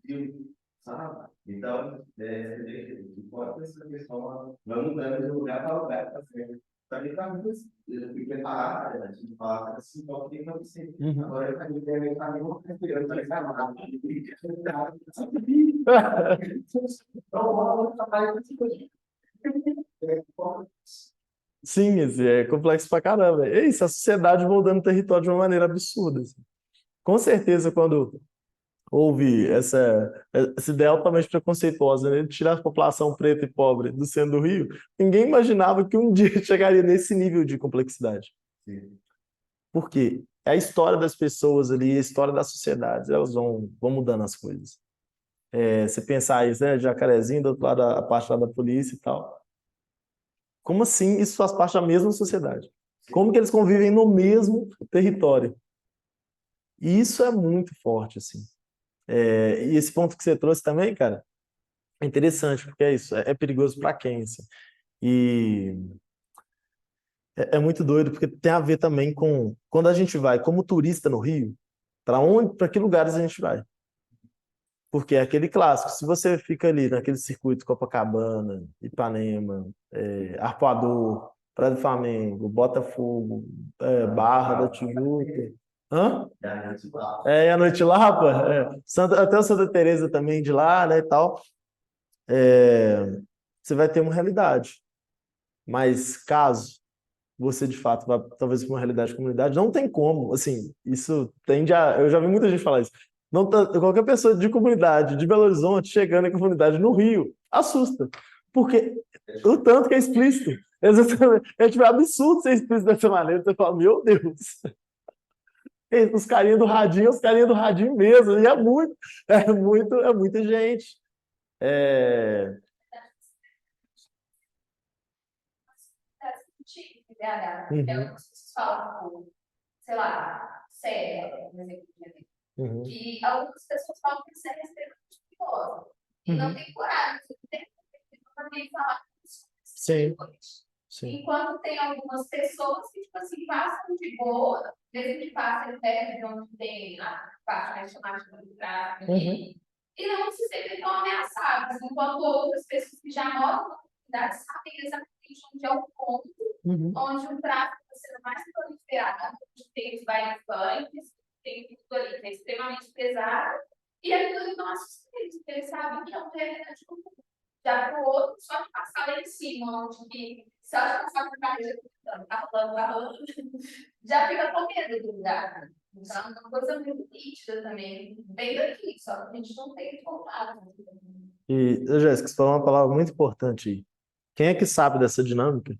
fio, sabe? Então, você vê que pode ter essa questão, vamos mudando de lugar para lugar, tá certo? Também está muito preparado, a gente fala assim, então tem que acontecer. Agora eu também tenho meu caminho, eu falei, cara, Sim, é complexo pra caramba. É isso, a sociedade moldando o território de uma maneira absurda, assim. Com certeza, quando houve essa ideia altamente preconceituosa, né, de tirar a população preta e pobre do centro do Rio, ninguém imaginava que um dia chegaria nesse nível de complexidade. Por quê? É a história das pessoas ali, a história das sociedades, elas vão mudando as coisas. Você pensar isso, né, Jacarezinho, do outro lado, a parte lá da polícia e tal. Como assim isso faz parte da mesma sociedade? Como que eles convivem no mesmo território? E isso é muito forte, assim. E esse ponto que você trouxe também, cara, é interessante, porque é isso, é perigoso para quem, assim. E é muito doido, porque tem a ver também com quando a gente vai como turista no Rio, para que lugares a gente vai? Porque é aquele clássico, se você fica ali naquele circuito Copacabana, Ipanema, Arpoador, Praia do Flamengo, Botafogo, Barra da Tijuca. Hã? E a Noite Lapa? Até o Santa Teresa também de lá, né, e tal. Você vai ter uma realidade. Mas caso você, de fato, vá talvez para uma realidade de comunidade, não tem como. Assim, isso tende a... Eu já vi muita gente falar isso. Não tá, qualquer pessoa de comunidade de Belo Horizonte chegando em comunidade no Rio assusta. Porque o tanto que é explícito. Exatamente. É tipo, absurdo ser explícito dessa maneira. Você fala, meu Deus. Os carinhas do radinho mesmo. E é muita gente. Algumas pessoas falam, tipo, sei lá, Serra, por exemplo, que algumas pessoas falam que Serra é extremamente perigosa. E não tem coragem, não tem como falar Sim. Enquanto tem algumas pessoas que, tipo assim, passam de boa, mesmo que passem perto de onde tem a parte mais chamada do tráfico, e não se sentem tão ameaçadas, enquanto outras pessoas que já moram na comunidade sabem exatamente onde é o ponto onde o tráfico está sendo mais proliferado, onde tem os bailes funks, tem tudo ali que é extremamente pesado, e aquilo não assusta eles, porque eles sabem que é uma realidade comum. Já para o outro, só de passar lá em cima, onde que, se ela passar por carreira, tá rolando, já fica com medo do lugar. Então, é uma coisa muito nítida também, bem daqui, só que a gente não tem contato. E, Jéssica, você falou uma palavra muito importante aí. Quem é que sabe dessa dinâmica?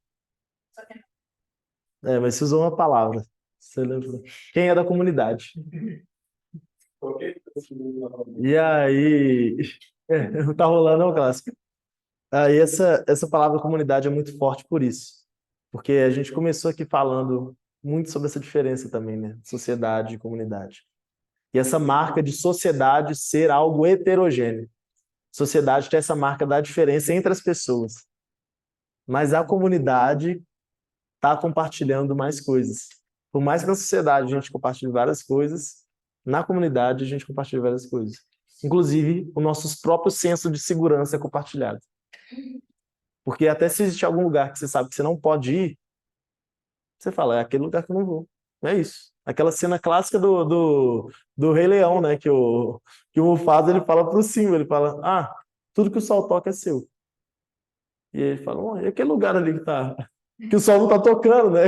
Mas você usou uma palavra. Você lembra? Quem é da comunidade? E aí... tá rolando é o clássico. Aí essa palavra comunidade é muito forte por isso. Porque a gente começou aqui falando muito sobre essa diferença também, né? Sociedade e comunidade. E essa marca de sociedade ser algo heterogêneo. Sociedade tem essa marca da diferença entre as pessoas. Mas a comunidade está compartilhando mais coisas. Por mais que na sociedade a gente compartilhe várias coisas, na comunidade a gente compartilha várias coisas. Inclusive, o nosso próprio senso de segurança é compartilhado. Porque até se existe algum lugar que você sabe que você não pode ir, você fala, é aquele lugar que eu não vou. É isso. Aquela cena clássica do Rei Leão, né? Que o Mufasa ele fala pro Simba, ele fala, tudo que o sol toca é seu. E ele fala, e aquele lugar ali que o sol não tá tocando, né?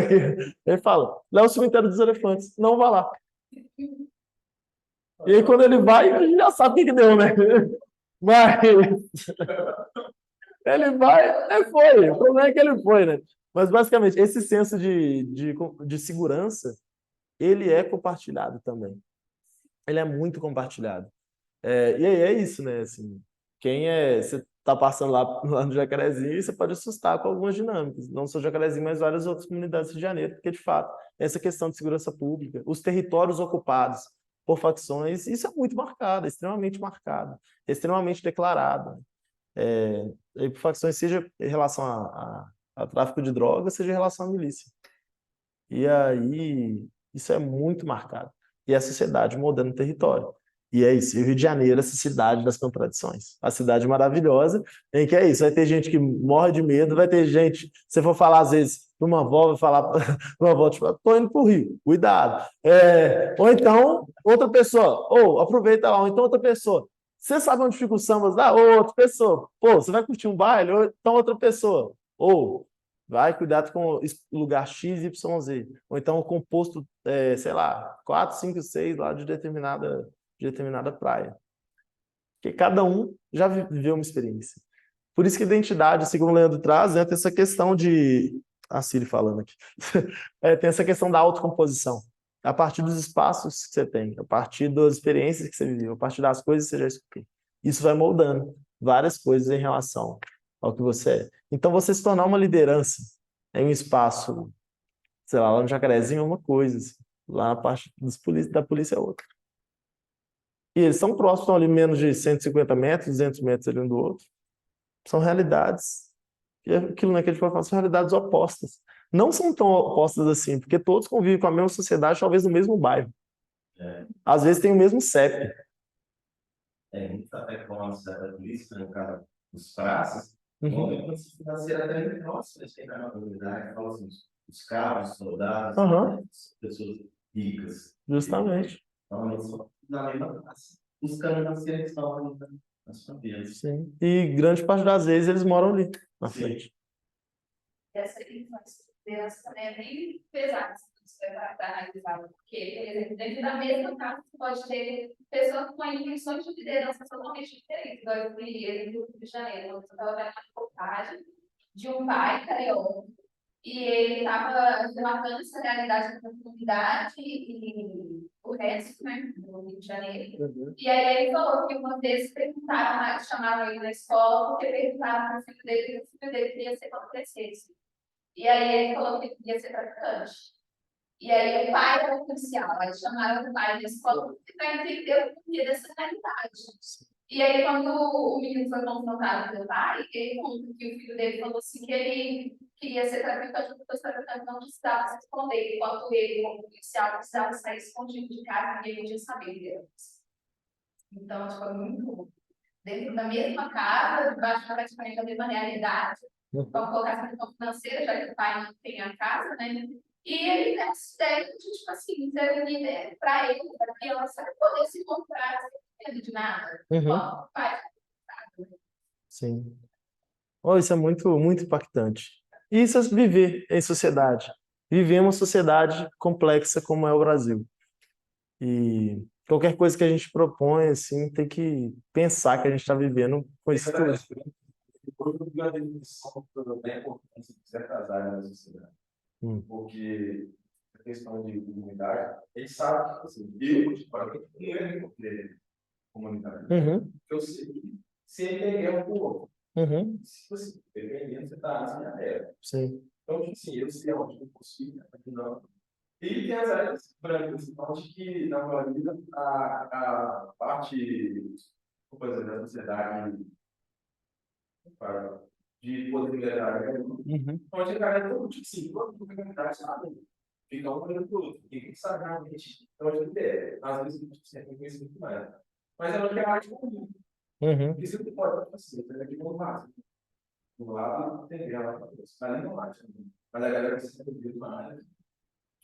Ele fala, lá é o cemitério dos elefantes, não vá lá. E aí quando ele vai, a gente já sabe o que deu, né? Mas ele vai, foi. O problema é que ele foi, né? Mas basicamente, esse senso de segurança, ele é compartilhado também. Ele é muito compartilhado. E aí é isso, né? Assim, você está passando lá no Jacarezinho e você pode assustar com algumas dinâmicas. Não só Jacarezinho, mas várias outras comunidades do Rio de Janeiro, porque, de fato, essa questão de segurança pública, os territórios ocupados por facções, isso é muito marcado, é extremamente declarado. E por facções, seja em relação a tráfico de drogas, seja em relação à milícia. E aí, isso é muito marcado. E a sociedade moldando o território. E é isso. E o Rio de Janeiro, essa cidade das contradições. A cidade maravilhosa, em que é isso. Vai ter gente que morre de medo, vai ter gente, se você for falar às vezes para uma avó, vai falar para uma avó, tipo, tô indo para o Rio, cuidado. Ou então, outra pessoa, ou aproveita lá, ou então outra pessoa. Você sabe onde fica o sambas lá? Ou outra pessoa. Pô, você vai curtir um baile? Ou então outra pessoa. Ou vai, cuidado com o lugar X, Y, Z. Ou então o composto, sei lá, 4, 5, 6 lá de determinada praia. Porque cada um já viveu uma experiência. Por isso que a identidade, segundo o Leandro traz, tem essa questão de... A Siri falando aqui. Tem essa questão da autocomposição. A partir dos espaços que você tem, a partir das experiências que você viveu, a partir das coisas que você já escutou. Isso vai moldando várias coisas em relação ao que você é. Então, você se tornar uma liderança em um espaço, sei lá no Jacarezinho é uma coisa, assim. Lá na parte da polícia é outra. E eles são próximos, estão ali menos de 150 metros, 200 metros ali um do outro. São realidades, e aquilo né, que a gente pode falar, são realidades opostas. Não são tão opostas assim, porque todos convivem com a mesma sociedade, talvez no mesmo bairro. Às vezes tem o mesmo CEP. Muito até com a cidade polícia, no caso dos praças, Uhum. uma financeira até próxima, eles têm na comunidade, falam assim, os carros, os soldados, Uhum. as pessoas ricas. Justamente. Então, eles são na mesma classe. Os financeiros que estão ali nas famílias. Sim. E grande parte das vezes eles moram ali, na frente. Essa liderança também é bem pesada, se você vai analisar, porque, por exemplo, dentro da mesma casa, você pode ter pessoas com intenções de liderança totalmente diferentes. Igual eu fui exemplo do Rio de Janeiro, eu estava vendo uma reportagem de um pai carioca, e ele estava relatando essa realidade da comunidade e o resto, né, do Rio de Janeiro. Uhum. E aí ele falou que uma vez perguntaram, chamaram ele na escola, porque perguntaram para o filho dele que o filho dele queria ser quando crescesse. E aí ele falou que queria ser traficante. E aí o pai era policial, aí chamaram o pai da escola para entender o porquê dessa realidade. E aí quando o menino foi confrontado pelo pai, ele conta que o filho dele falou assim que ele queria ser traficante porque os traficantes não precisavam se esconder, enquanto ele, como policial, precisava sair escondido de casa e ele podia saber deles. Então, tipo, é muito dentro da mesma casa, debaixo praticamente da mesma realidade. Vamos colocar essa questão financeira, já que o pai não tem a casa, né? E ele tem essa ideia de, tipo assim, ser líder para ele, para a criança, poder se encontrar sem medo de nada. Uhum. Ó, pai. Sim. Isso é muito, muito impactante. E isso é viver em sociedade. Viver em uma sociedade complexa como é o Brasil. E qualquer coisa que a gente propõe, assim, tem que pensar que a gente está vivendo com isso tudo. Depois eu a definição da importância de certas áreas da sociedade. Porque a questão de comunidade, ele sabe que, assim, eu, particularmente, não é muito comunidade. Uhum. Eu sei que se ele é um outro, Uhum. se você dependendo, você está na minha terra. Sim. Então, assim, eu sei onde eu consigo, aqui não. E tem as áreas brancas, onde que, na maioria, a parte, por exemplo, da sociedade de poder liberar, Uhum. onde a galera, todo tipo assim, todo mundo tem que sabe? Fica um olhando pro outro, ninguém sabe realmente onde é. Às vezes você tem conhecimento mais. Mas é onde que é a arte comum. Uhum. Isso que pode acontecer, você aqui no máximo. Do lado tem ela, ali não acha. Mas a galera precisa ter mais.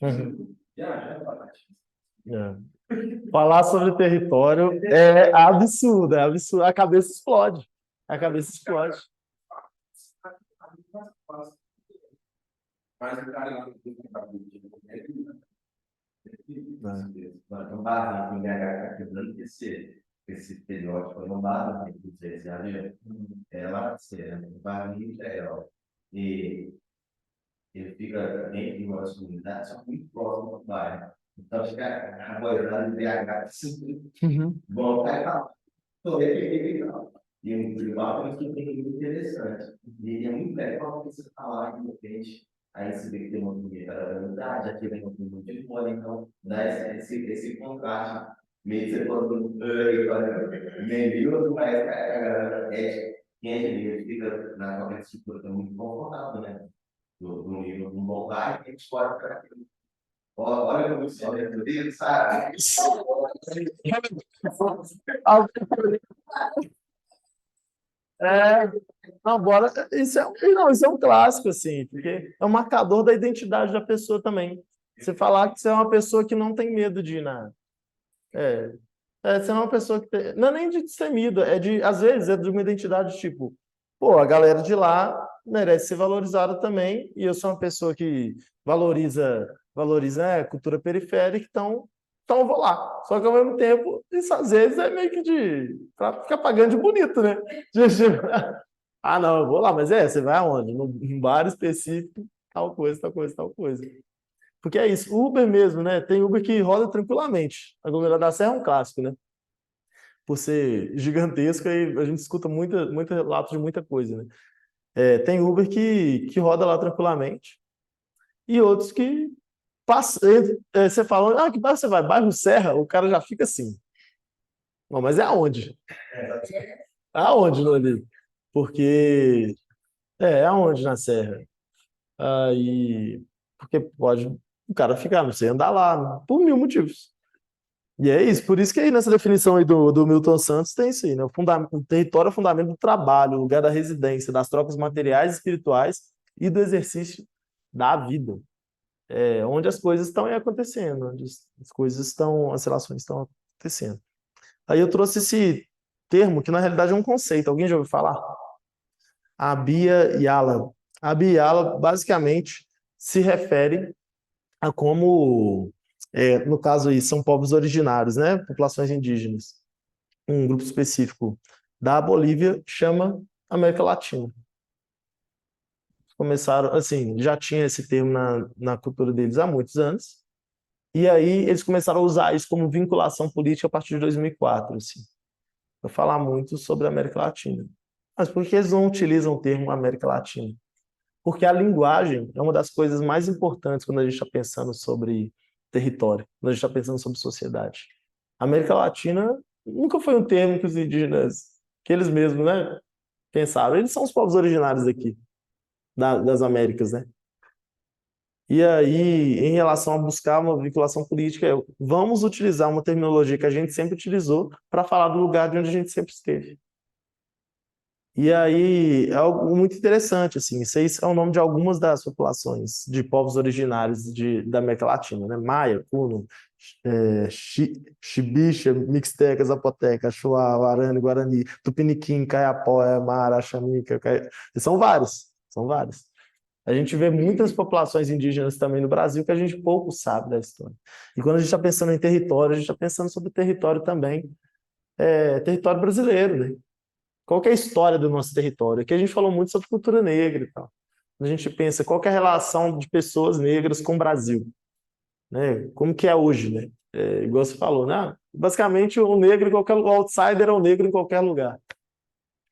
Uhum. Já, bastante. É. Falar sobre território é absurdo, é absurdo. A cabeça explode. A cabeça explode. Mas o cara lá No base, em BH, quebrando esse estereótipo, no base, que você já viu, ela, o barriga é ela. E ele fica dentro de uma comunidade, só muito próximo do bairro. Então, acho que a boiada de BH Uhum. volta e tal. E o mapa é muito interessante. E é muito legal você falar que, de repente, aí você vê que tem uma comida da verdade, aqui vem uma comida de fora, então dá esse contraste. Meio que você falou meio, mas quem é de livro fica na qualquer estrutura muito confortável, né? Do livro, de um bom lugar, e a gente pode para aquilo. Olha como você olha do livro, sabe? É, não, bora. Isso é um clássico, assim, porque é um marcador da identidade da pessoa também. Você falar que você é uma pessoa que não tem medo de ir na. É, você não é uma pessoa que tem. Não é nem de destemido, às vezes, é de uma identidade tipo, pô, a galera de lá merece ser valorizada também, e eu sou uma pessoa que valoriza a cultura periférica, então eu vou lá. Só que ao mesmo tempo, isso às vezes é meio que pra ficar pagando de bonito, né? Ah, não, eu vou lá, mas você vai aonde? Num bar específico, tal coisa, tal coisa, tal coisa. Porque é isso, Uber mesmo, né? Tem Uber que roda tranquilamente. A Aglomerado da Serra é um clássico, né? Por ser gigantesca e a gente escuta muito relato de muita coisa, né? Tem Uber que roda lá tranquilamente e outros que passa, você fala, que bairro você vai? Bairro Serra, o cara já fica assim. Não, mas é aonde? Aonde, Loli? Porque aonde na Serra? Aí, porque pode o cara ficar, não sei, andar lá, por mil motivos. E é isso, por isso que aí nessa definição aí do Milton Santos tem isso aí, né? O território é o fundamento do trabalho, o lugar da residência, das trocas materiais e espirituais e do exercício da vida. Onde as coisas estão acontecendo, onde as relações estão acontecendo. Aí eu trouxe esse termo, que na realidade é um conceito. Alguém já ouviu falar? A Bia Yala. A Bia Yala, basicamente, se refere a como, no caso aí, são povos originários, né? Populações indígenas. Um grupo específico da Bolívia chama América Latina. Começaram, assim, já tinha esse termo na cultura deles há muitos anos, e aí eles começaram a usar isso como vinculação política a partir de 2004, assim, para falar muito sobre a América Latina. Mas por que eles não utilizam o termo América Latina? Porque a linguagem é uma das coisas mais importantes quando a gente está pensando sobre território, quando a gente está pensando sobre sociedade. A América Latina nunca foi um termo que os indígenas, que eles mesmos, né, pensaram. Eles são os povos originários aqui, das Américas, né? E aí, em relação a buscar uma vinculação política, vamos utilizar uma terminologia que a gente sempre utilizou para falar do lugar de onde a gente sempre esteve. E aí, é algo muito interessante, assim, isso aí é o nome de algumas das populações de povos originários da América Latina, né? Maia, Puno, Xibixa, Mixteca, Zapoteca, Chuá, Guarani, Guarani, Tupiniquim, Caiapó, Mara, Xamica, são vários, são vários. A gente vê muitas populações indígenas também no Brasil que a gente pouco sabe da história. E quando a gente está pensando em território, a gente está pensando sobre território também, território brasileiro, né? Qual que é a história do nosso território? Aqui a gente falou muito sobre cultura negra e tal. A gente pensa qual que é a relação de pessoas negras com o Brasil, né? Como que é hoje, né? Igual você falou, né? Basicamente o negro em qualquer lugar, o outsider é o negro em qualquer lugar.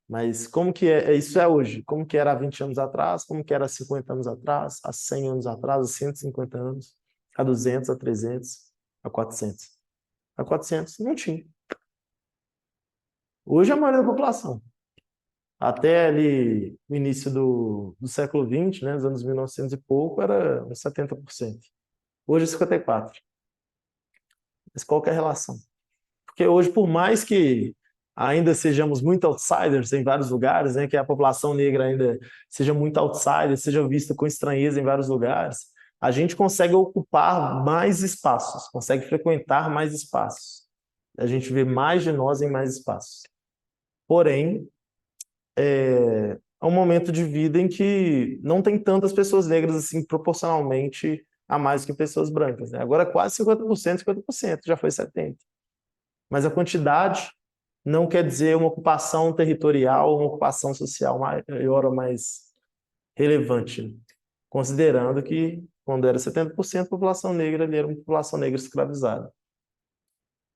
Mas como que isso é hoje? Como que era há 20 anos atrás? Como que era há 50 anos atrás? Há 100 anos atrás? Há 150 anos? a 200, a 300, a 400. A 400 não tinha. Hoje a maioria da população. Até ali no início do século XX, né, nos anos 1900 e pouco, era uns 70%. Hoje é 54%. Mas qual que é a relação? Porque hoje, por mais que ainda sejamos muito outsiders em vários lugares, né, que a população negra ainda seja muito outsider, seja vista com estranheza em vários lugares, a gente consegue ocupar mais espaços, consegue frequentar mais espaços. A gente vê mais de nós em mais espaços. Porém, é um momento de vida em que não tem tantas pessoas negras assim proporcionalmente a mais que pessoas brancas, né? Agora quase 50%, 50%, já foi 70%. Mas a quantidade não quer dizer uma ocupação territorial, uma ocupação social maior ou mais relevante, né? Considerando que quando era 70% população negra, ali era uma população negra escravizada.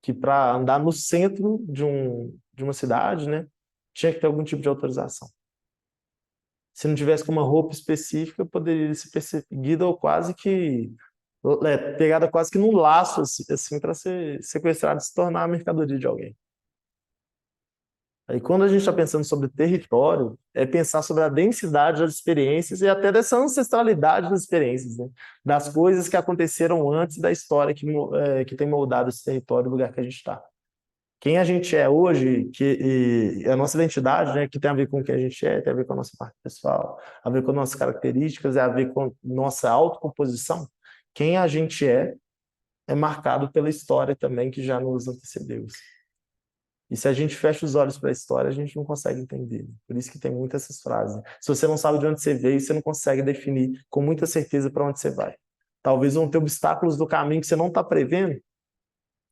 Que para andar no centro de uma cidade, né, tinha que ter algum tipo de autorização. Se não tivesse com uma roupa específica, poderia ser perseguida ou quase que pegada quase que num laço assim para ser sequestrado e se tornar a mercadoria de alguém. Aí quando a gente está pensando sobre território, é pensar sobre a densidade das experiências e até dessa ancestralidade das experiências, né? Das coisas que aconteceram antes da história que tem moldado esse território, o lugar que a gente está. Quem a gente é hoje, e a nossa identidade, né, que tem a ver com o que a gente é, tem a ver com a nossa parte pessoal, a ver com nossas características, a ver com nossa autocomposição. Quem a gente é marcado pela história também que já nos antecedeu. E se a gente fecha os olhos para a história, a gente não consegue entender. Por isso que tem muitas essas frases. Se você não sabe de onde você veio, você não consegue definir com muita certeza para onde você vai. Talvez vão ter obstáculos do caminho que você não está prevendo.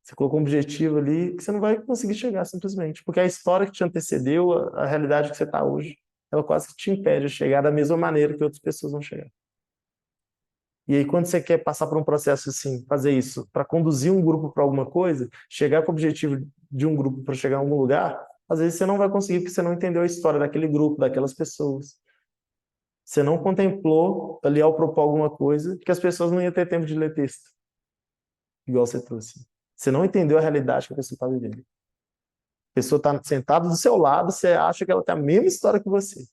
Você colocou um objetivo ali que você não vai conseguir chegar simplesmente. Porque a história que te antecedeu, a realidade que você está hoje, ela quase que te impede de chegar da mesma maneira que outras pessoas vão chegar. E aí, quando você quer passar por um processo assim, fazer isso para conduzir um grupo para alguma coisa, chegar com o objetivo de um grupo para chegar a algum lugar, às vezes você não vai conseguir porque você não entendeu a história daquele grupo, daquelas pessoas. Você não contemplou ali ao propor alguma coisa que as pessoas não iam ter tempo de ler texto, igual você trouxe. Você não entendeu a realidade que a pessoa está vivendo. A pessoa está sentada do seu lado, você acha que ela tem a mesma história que você.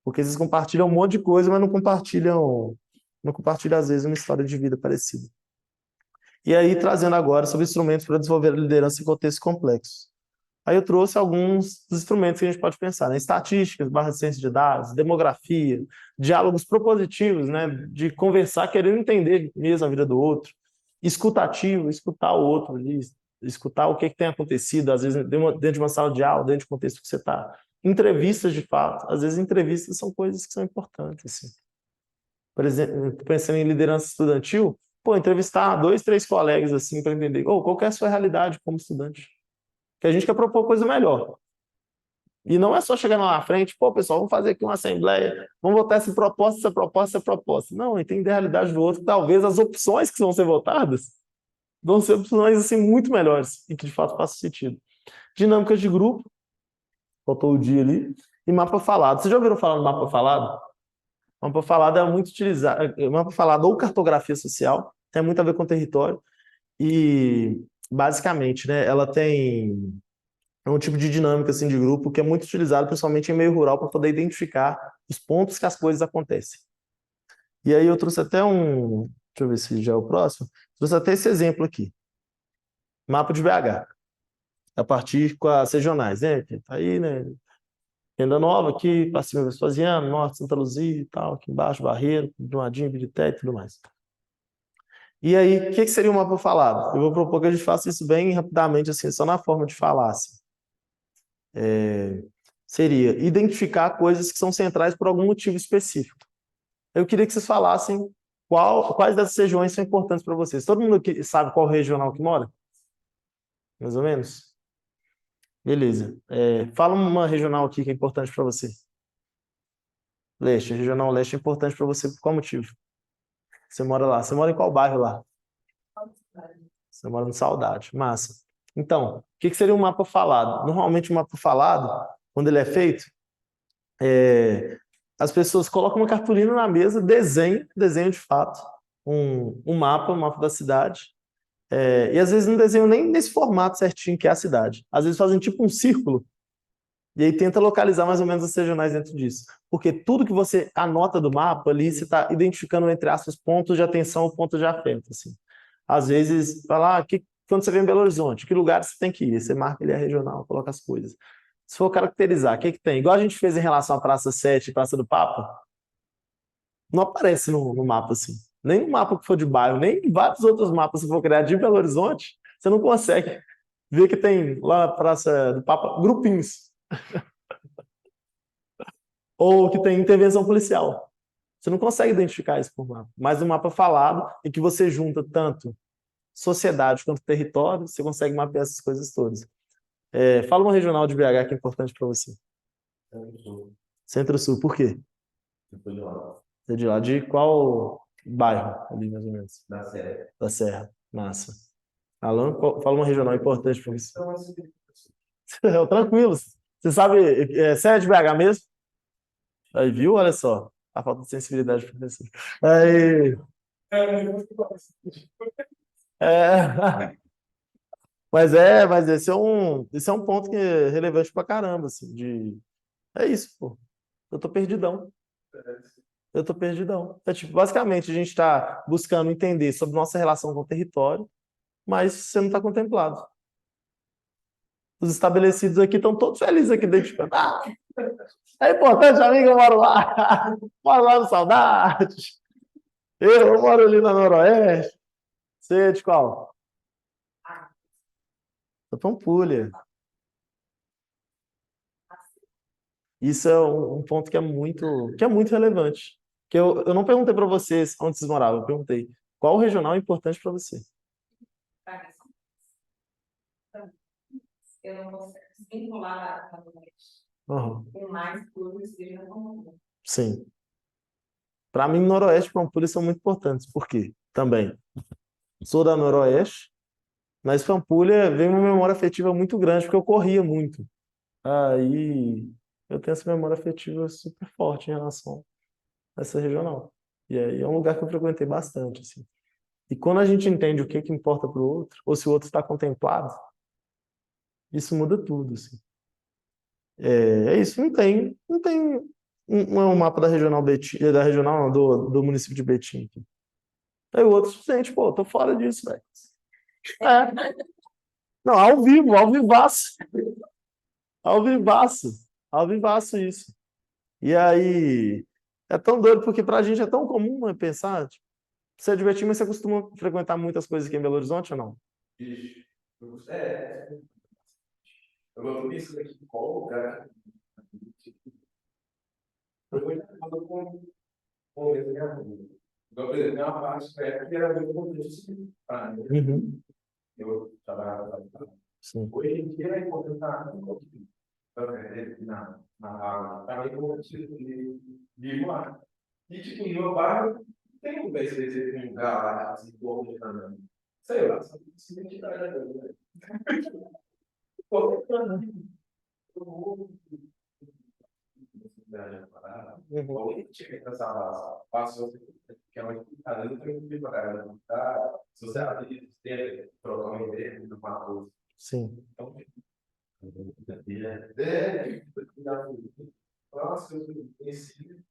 Porque vocês compartilham um monte de coisa, mas não compartilham às vezes uma história de vida parecida. E aí, trazendo agora sobre instrumentos para desenvolver a liderança em contextos complexos. Aí eu trouxe alguns dos instrumentos que a gente pode pensar, né? Estatísticas, barra de ciência de dados, demografia, diálogos propositivos, né? De conversar, querendo entender mesmo a vida do outro. Escutativo, escutar o outro ali, escutar o que tem acontecido, às vezes dentro de uma sala de aula, dentro do contexto que você está. Entrevistas, de fato. Às vezes entrevistas são coisas que são importantes, assim. Por exemplo, pensando em liderança estudantil, entrevistar 2, 3 colegas assim para entender qual que é a sua realidade como estudante. Que a gente quer propor coisa melhor. E não é só chegar lá na frente, pessoal, vamos fazer aqui uma assembleia, vamos votar essa proposta, essa proposta, essa proposta. Não, entender a realidade do outro, talvez as opções que vão ser votadas vão ser opções assim muito melhores e que de fato façam sentido. Dinâmicas de grupo, faltou o dia ali, e mapa falado. Vocês já ouviram falar no mapa falado? Mapa falado é muito utilizado, mapa falado ou cartografia social, tem muito a ver com território, e basicamente, né, ela tem um tipo de dinâmica assim, de grupo que é muito utilizado, principalmente em meio rural, para poder identificar os pontos que as coisas acontecem. E aí eu trouxe até deixa eu ver se já é o próximo, trouxe até esse exemplo aqui. Mapa de BH, a partir com as regionais, né? Tá aí, né? Renda Nova aqui, para cima Vespasiano, Norte, Santa Luzia e tal, aqui embaixo, Barreiro, Brumadinho, Ibirité e tudo mais. E aí, o que seria um mapa falado? Eu vou propor que a gente faça isso bem rapidamente, assim, só na forma de falar, assim. Seria identificar coisas que são centrais por algum motivo específico. Eu queria que vocês falassem quais dessas regiões são importantes para vocês. Todo mundo aqui sabe qual regional que mora? Mais ou menos? Beleza. Fala uma regional aqui que é importante para você. Leste. Regional Leste é importante para você por qual motivo? Você mora lá. Você mora em qual bairro lá? Você mora no Saudade. Massa. Então, o que seria um mapa falado? Normalmente, um mapa falado, quando ele é feito, as pessoas colocam uma cartolina na mesa, desenho de fato, um mapa da cidade, e às vezes não desenham nem nesse formato certinho que é a cidade. Às vezes fazem tipo um círculo, e aí tenta localizar mais ou menos as regionais dentro disso. Porque tudo que você anota do mapa ali, você está identificando, entre aspas, pontos de atenção ou pontos de afeto. Assim. Às vezes, vai lá, quando você vem em Belo Horizonte, que lugar você tem que ir? Você marca ele a regional, coloca as coisas. Se for caracterizar, o que tem? Igual a gente fez em relação à Praça 7 e Praça do Papa, não aparece no mapa assim. Nem no mapa que for de bairro, nem em vários outros mapas que for criar de Belo Horizonte, você não consegue ver que tem lá na Praça do Papa grupinhos. Ou que tem intervenção policial. Você não consegue identificar isso por mapa. Mas no mapa falado, em que você junta tanto sociedade quanto território, você consegue mapear essas coisas todas. Fala uma regional de BH que é importante para você. Centro-Sul. Centro-Sul, por quê? Depois de lá. Você é de lá de qual bairro ali, mais ou menos? Da Serra. Da Serra. Massa. Alan, fala uma regional importante para você. Tranquilo. Você sabe, você é de BH mesmo? Aí, viu? Olha só. A falta de sensibilidade para você. Aí, mas esse é um ponto que é relevante pra caramba, assim, é isso, pô. Eu tô perdidão. Eu tô perdidão. Tipo, basicamente, a gente está buscando entender sobre nossa relação com o território, mas você não está contemplado. Os estabelecidos aqui estão todos felizes aqui dentro. É importante, amigo, eu moro lá. Moro lá no Saudade. Eu moro ali na Noroeste. Você é de qual? Da Pampulha. Isso é um ponto que é muito relevante. Que eu não perguntei para vocês onde vocês moravam, eu perguntei qual regional é importante para você. Eu não consigo vincular a noite. Uhum. Com mais clubes que já não. Sim. Para mim, Noroeste e Pampulha são muito importantes. Por quê? Também. Sou da Noroeste, mas Pampulha vem uma memória afetiva muito grande, porque eu corria muito. Aí eu tenho essa memória afetiva super forte em relação a essa regional. E aí é um lugar que eu frequentei bastante, assim. E quando a gente entende o que importa para o outro, ou se o outro está contemplado, isso muda tudo, assim. É isso, não tem um mapa da regional Betim, da regional não, do município de Betim aqui. Aí o outro, gente, pô, tô fora disso, velho. Não, ao vivo, ao vivaço. Ao vivaço. Ao vivaço isso. E aí, é tão doido, porque pra gente é tão comum, né, pensar, tipo, você é de Betim, mas você costuma frequentar muitas coisas aqui em Belo Horizonte ou não? Ixi, eu vou pensando aqui qual lugar. Eu vou falando com ele, minha vida. Então, por exemplo, tem uma parte que era muito importante para mim. Uhum. Eu trabalhava lá. Sim. Hoje em dia é importante na água. Para mim, como eu vivo lá. E, tipo, no meu bairro, tem um BCC, tem um lugar lá, assim, como de canal. Sei lá, só que se identidade né? Qualquer canal. Alguém tinha que essa passou que é uma dificuldade muito tranquilo para sociedade ter trocar uma ideia de uma coisa. Sim. Então, nossa, eu conheci.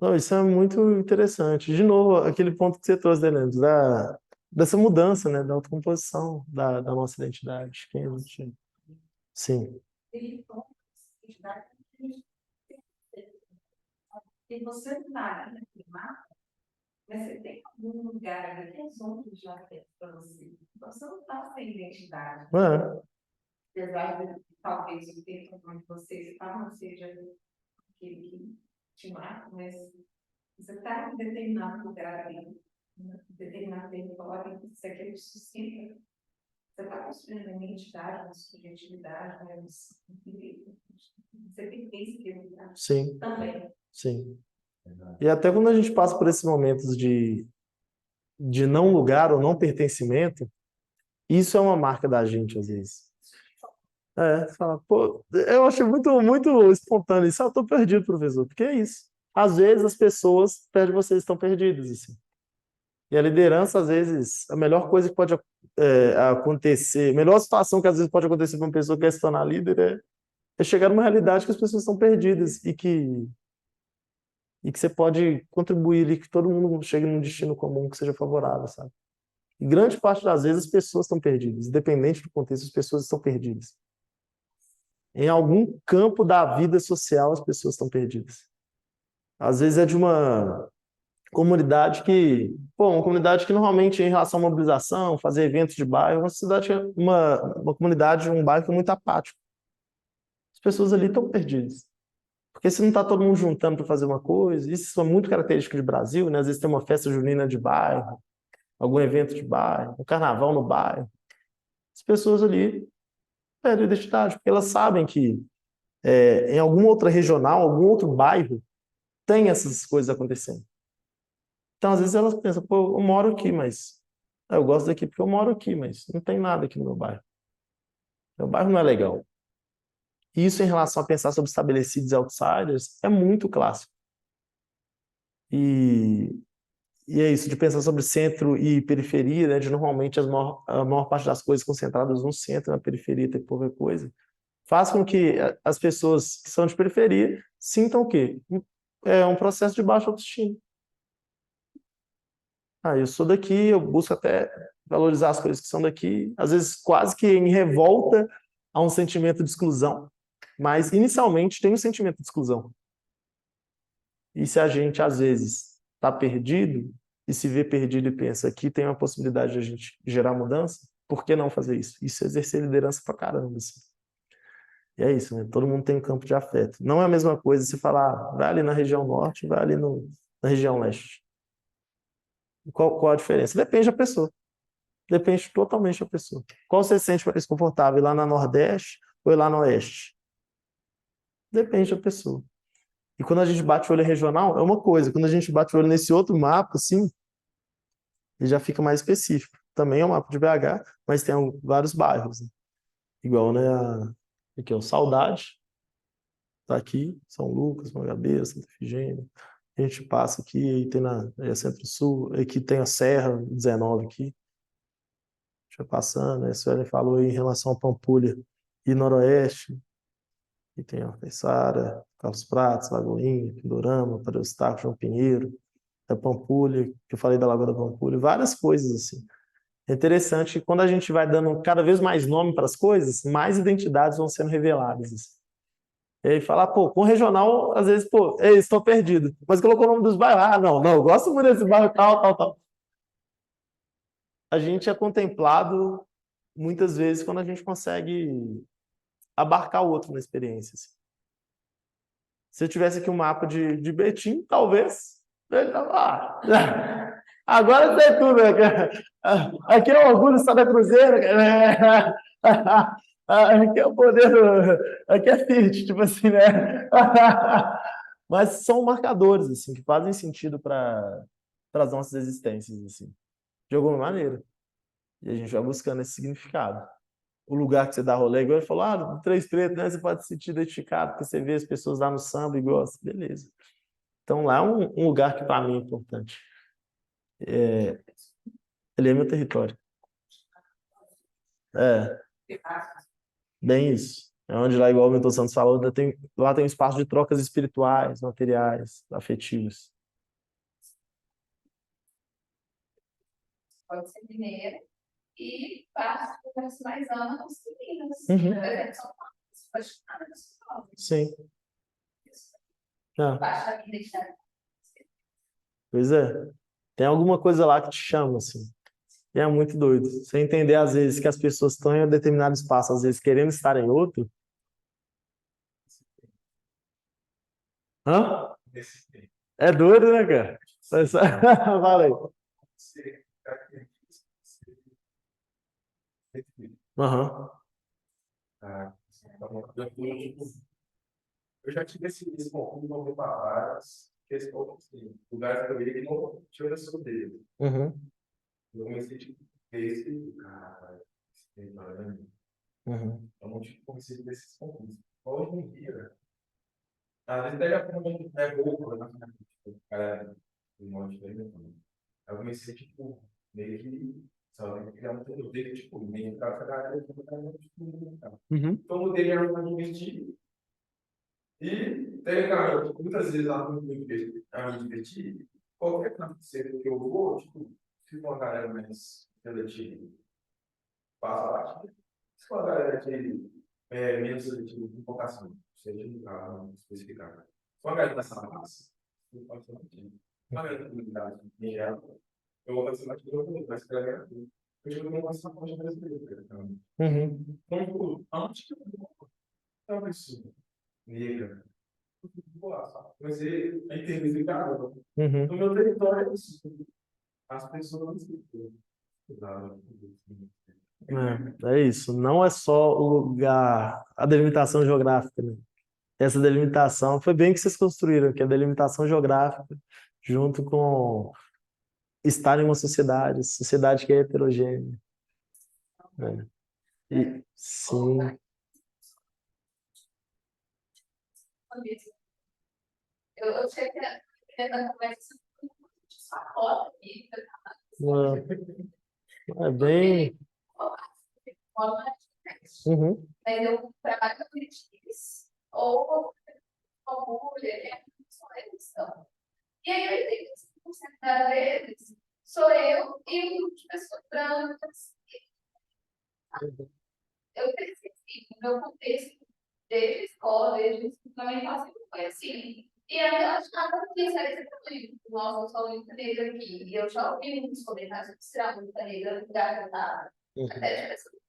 Não, isso é muito interessante. De novo, aquele ponto que você trouxe, né, Leandro, dessa mudança, né, da autocomposição da nossa identidade. Quem a gente é. Sim. E você está naquele mapa, mas você tem algum lugar ali que os outros já têm para você. Você não está sem identidade. Apesar de talvez o tempo onde você está não seja aquele que te marca, mas você está em determinado lugar ali, em determinado território, você quer que sustenta. Você está construindo uma identidade, uma subjetividade, né? Você pertence àquele lugar. Sim. Também. Sim. E até quando a gente passa por esses momentos de não lugar ou não pertencimento, isso é uma marca da gente, às vezes. Você fala, pô, eu achei muito, muito espontâneo isso. Eu tô perdido, professor, porque é isso. às vezes as pessoas perto de vocês estão perdidas, assim. E a liderança, às vezes, a melhor coisa que pode acontecer, a melhor situação que às vezes pode acontecer para uma pessoa que quer se tornar líder é chegar numa realidade que as pessoas estão perdidas e que você pode contribuir ali, que todo mundo chegue num destino comum que seja favorável, sabe? E grande parte das vezes as pessoas estão perdidas, independente do contexto, as pessoas estão perdidas. Em algum campo da vida social, as pessoas estão perdidas. Às vezes é de uma comunidade uma comunidade que normalmente em relação à mobilização, fazer eventos de bairro, uma cidade, uma comunidade, um bairro muito apático. As pessoas ali estão perdidas. Porque se não está todo mundo juntando para fazer uma coisa, isso é muito característico de Brasil, né? Às vezes tem uma festa junina de bairro, algum evento de bairro, um carnaval no bairro. As pessoas ali perdem a identidade, porque elas sabem que em alguma outra regional, algum outro bairro, tem essas coisas acontecendo. Então, às vezes elas pensam, pô, eu moro aqui, mas eu gosto daqui porque eu moro aqui, mas não tem nada aqui no meu bairro. Meu bairro não é legal. E isso em relação a pensar sobre estabelecidos e outsiders é muito clássico. E, e é isso, de pensar sobre centro e periferia, né, de normalmente a maior parte das coisas concentradas no centro, na periferia tem pouca coisa, faz com que as pessoas que são de periferia sintam o quê? É um processo de baixa autoestima. Ah, eu sou daqui, eu busco até valorizar as coisas que são daqui, às vezes quase que em revolta a um sentimento de exclusão, mas inicialmente tem um sentimento de exclusão. E se a gente, às vezes, está perdido e se vê perdido e pensa que tem uma possibilidade de a gente gerar mudança, por que não fazer isso? Isso é exercer liderança pra caramba, assim. E é isso, né? Todo mundo tem um campo de afeto. Não é a mesma coisa se falar, vai ali na região norte, vai ali na região leste. Qual a diferença? Depende da pessoa. Depende totalmente da pessoa. Qual você se sente mais confortável? Ir lá na Nordeste ou ir lá no Oeste? Depende da pessoa. E quando a gente bate o olho regional, é uma coisa. Quando a gente bate o olho nesse outro mapa, assim, ele já fica mais específico. Também é um mapa de BH, mas tem vários bairros, né? Igual, né? Aqui, ó, Saudade, tá aqui, São Lucas, Mangabeira, Santa Efigênia. A gente passa aqui, aí tem Centro-Sul, aqui tem a Serra 19 aqui. Já passando, a Suelen falou aí em relação a Pampulha e Noroeste, e tem a Caiçara, Carlos Prates, Lagoinha, Pindorama, Padre Eustáquio, João Pinheiro, da Pampulha, que eu falei da Lagoa da Pampulha, várias coisas assim. É interessante que quando a gente vai dando cada vez mais nome para as coisas, mais identidades vão sendo reveladas. Assim. E aí falar, pô, com regional, às vezes, pô, ei, estou perdido. Mas colocou o nome dos bairros. Ah, não, eu gosto muito desse bairro, tal, tal, tal. A gente é contemplado muitas vezes quando a gente consegue abarcar o outro na experiência. Assim. Se eu tivesse aqui um mapa de Betim, talvez. Agora eu sei tudo. Né? Aqui é o orgulho do Estado da Cruzeiro. Aqui é o poder do... Aqui é Fiat, tipo assim, né? Mas são marcadores, assim, que fazem sentido para as nossas existências, assim, de alguma maneira. E a gente vai buscando esse significado. O lugar que você dá rolê, igual ele falou, Três Pretos, né? Você pode se sentir identificado, porque você vê as pessoas lá no samba e gosta. Beleza. Então lá é um lugar que para mim é importante. Ele é meu território. É, bem isso. É onde lá, igual o Milton Santos falou, lá tem um espaço de trocas espirituais, materiais, afetivas. Pode ser mineira e parte dos mais anos Minas. Uhum. Sim. Baixa identidade. Pois é. Tem alguma coisa lá que te chama, assim. E é muito doido. Você entender, às vezes, que as pessoas estão em um determinado espaço, às vezes querendo estar em outro. Hã? É doido, né, cara? Valeu. Aham. Eu já tive esse conflito com várias questões, assim, lugares que eu ia que não tinha esse poder. Uhum. Eu comecei tipo, ver esse cara, esse Uhum. eu não tive conhecido desses conflitos. Hoje em dia, Às vezes pega como é pouco, né? Cara, um monte de coisa. Aí eu comecei, tipo, meio que, sabe, criar um produto dele, tipo, meio pra caralho, tipo, Uhum. então eu mudei minha forma de investir e, tecnicamente, muitas vezes a me divertir, qualquer canto que eu vou, tipo, se for uma galera mais seletiva, passa lá, tipo, se for uma galera que é menos seletiva, um pouco assim, seja não especificar. Se for uma galera dessa massa, não pode ser motivo. Se for uma galera da comunidade, em geral, eu vou fazer mais coisa, mas para ganhar tudo. Eu não vou passar a página brasileira, então, Uhum. tipo, antes que eu uma pessoa negra, mas é interligado. Uhum. No meu território, é isso. As pessoas É isso. Não é só o lugar, a delimitação geográfica, né? Essa delimitação foi bem que vocês construíram, que é a delimitação geográfica, junto com estar em uma sociedade que é heterogênea, né? E, sim. Eu sei que na conversa de sacota aqui, É bem. Uhum. mas eu trabalho com críticas ou com mulher, só eles são. E aí eu tenho 5% das vezes, sou eu e um grupo de pessoas brancas. Eu cresci assim, no meu contexto, desde a escola, desde a fundamental, sempre foi assim. E aí eu achava que isso era exatamente, nossa, eu sou muito negra aqui. E eu já ouvi muitos comentários de ser muito negra no lugar que eu estava. Até de pessoas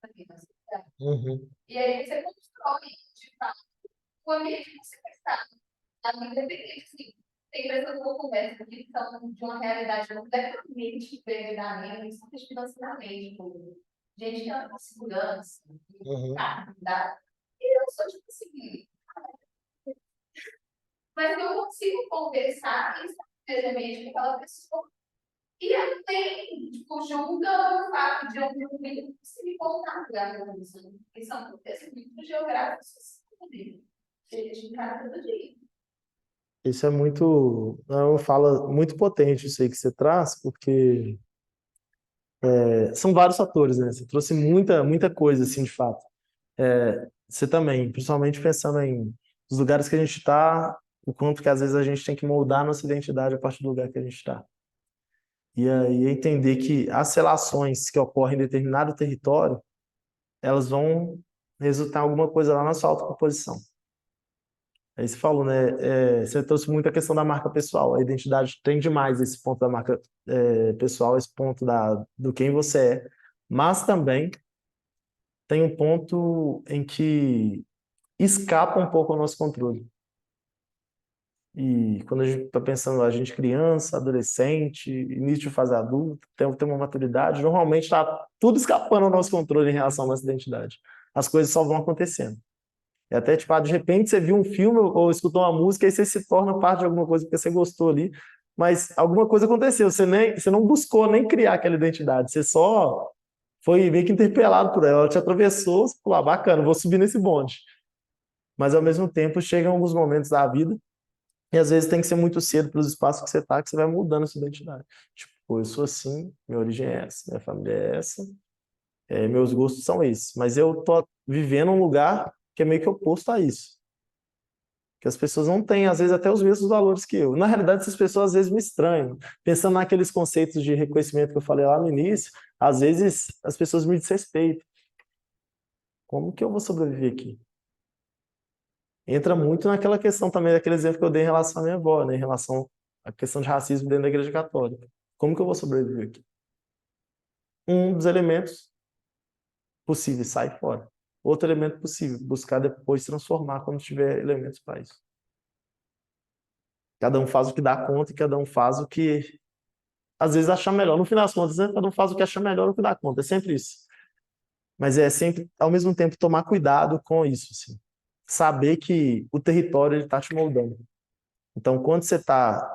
aqui na cidade. Uhum. E aí você constrói, de fato, o ambiente que você está. A minha independente, assim, tem pessoas que eu converso aqui que estão de uma realidade completamente diferente da minha, principalmente financeiramente, tipo, gente que anda com segurança, Uhum. e eu sou tipo assim, mas eu consigo conversar instantaneamente com aquela pessoa. E ela tem, tipo, julga o fato de eu não conseguir voltar no lugar da música. Que são contextos muito geográficos, que a gente encara todo dia. Isso é muito, é uma fala muito potente isso aí que você traz, porque são vários fatores, né? Você trouxe muita coisa, assim, de fato. Você também, principalmente pensando em os lugares que a gente está, o quanto que às vezes a gente tem que moldar a nossa identidade a partir do lugar que a gente está. E aí entender que as relações que ocorrem em determinado território, elas vão resultar em alguma coisa lá na sua autocomposição. Aí você falou, né? Você trouxe muito a questão da marca pessoal. A identidade tem demais esse ponto da marca pessoal, esse ponto do quem você é. Mas também tem um ponto em que escapa um pouco ao nosso controle. E quando a gente está pensando, a gente criança, adolescente, início de fase adulta, tem uma maturidade, normalmente está tudo escapando ao nosso controle em relação à nossa identidade. As coisas só vão acontecendo. E até, tipo, de repente você viu um filme ou escutou uma música e você se torna parte de alguma coisa porque você gostou ali, mas alguma coisa aconteceu, você não buscou nem criar aquela identidade, você só foi meio que interpelado por ela te atravessou, você falou, bacana, vou subir nesse bonde. Mas, ao mesmo tempo, chegam alguns momentos da vida e, às vezes, tem que ser muito cedo para os espaços que você está, que você vai mudando a sua identidade. Tipo, pô, eu sou assim, minha origem é essa, minha família é essa, meus gostos são esses, mas eu tô vivendo um lugar que é meio que oposto a isso. Que as pessoas não têm, às vezes, até os mesmos valores que eu. Na realidade, essas pessoas, às vezes, me estranham. Pensando naqueles conceitos de reconhecimento que eu falei lá no início, às vezes, as pessoas me desrespeitam. Como que eu vou sobreviver aqui? Entra muito naquela questão também, daquele exemplo que eu dei em relação à minha avó, né? Em relação à questão de racismo dentro da Igreja Católica. Como que eu vou sobreviver aqui? Um dos elementos possíveis, sai fora. Outro elemento possível, buscar depois transformar quando tiver elementos para isso. Cada um faz o que dá conta e cada um faz o que às vezes achar melhor. No final das contas, né? Cada um faz o que achar melhor o que dá conta. É sempre isso. Mas é sempre, ao mesmo tempo, tomar cuidado com isso. Assim. Saber que o território está te moldando. Então, quando você está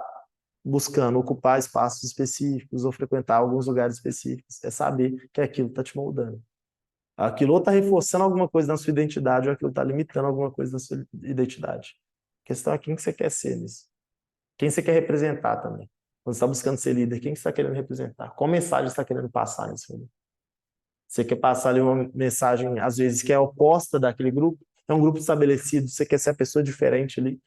buscando ocupar espaços específicos ou frequentar alguns lugares específicos, é saber que aquilo está te moldando. Aquilo ou está reforçando alguma coisa na sua identidade, ou aquilo está limitando alguma coisa na sua identidade. A questão é quem que você quer ser nisso. Quem você quer representar também. Quando você está buscando ser líder, quem que você está querendo representar? Qual mensagem você está querendo passar nesse momento? Você quer passar ali uma mensagem, às vezes, que é oposta daquele grupo? É um grupo estabelecido, você quer ser a pessoa diferente ali,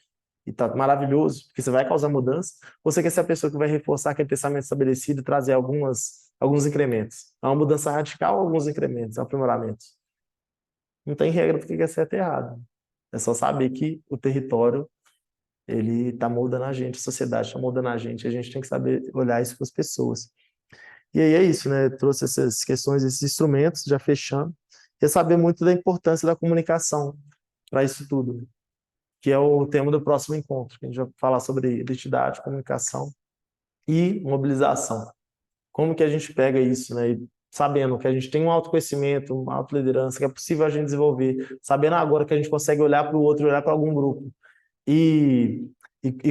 e tá maravilhoso, porque você vai causar mudança, ou você quer ser a pessoa que vai reforçar aquele pensamento estabelecido e trazer alguns incrementos? É uma mudança radical ou alguns incrementos, aprimoramentos? Não tem regra do que é certo e errado. É só saber que o território, ele está moldando a gente, a sociedade está moldando a gente tem que saber olhar isso para as pessoas. E aí é isso, né? Trouxe essas questões, esses instrumentos, já fechando, e é saber muito da importância da comunicação para isso tudo, né? Que é o tema do próximo encontro, que a gente vai falar sobre identidade, comunicação e mobilização. Como que a gente pega isso, né? E sabendo que a gente tem um autoconhecimento, uma autoliderança, que é possível a gente desenvolver, sabendo agora que a gente consegue olhar para o outro, olhar para algum grupo e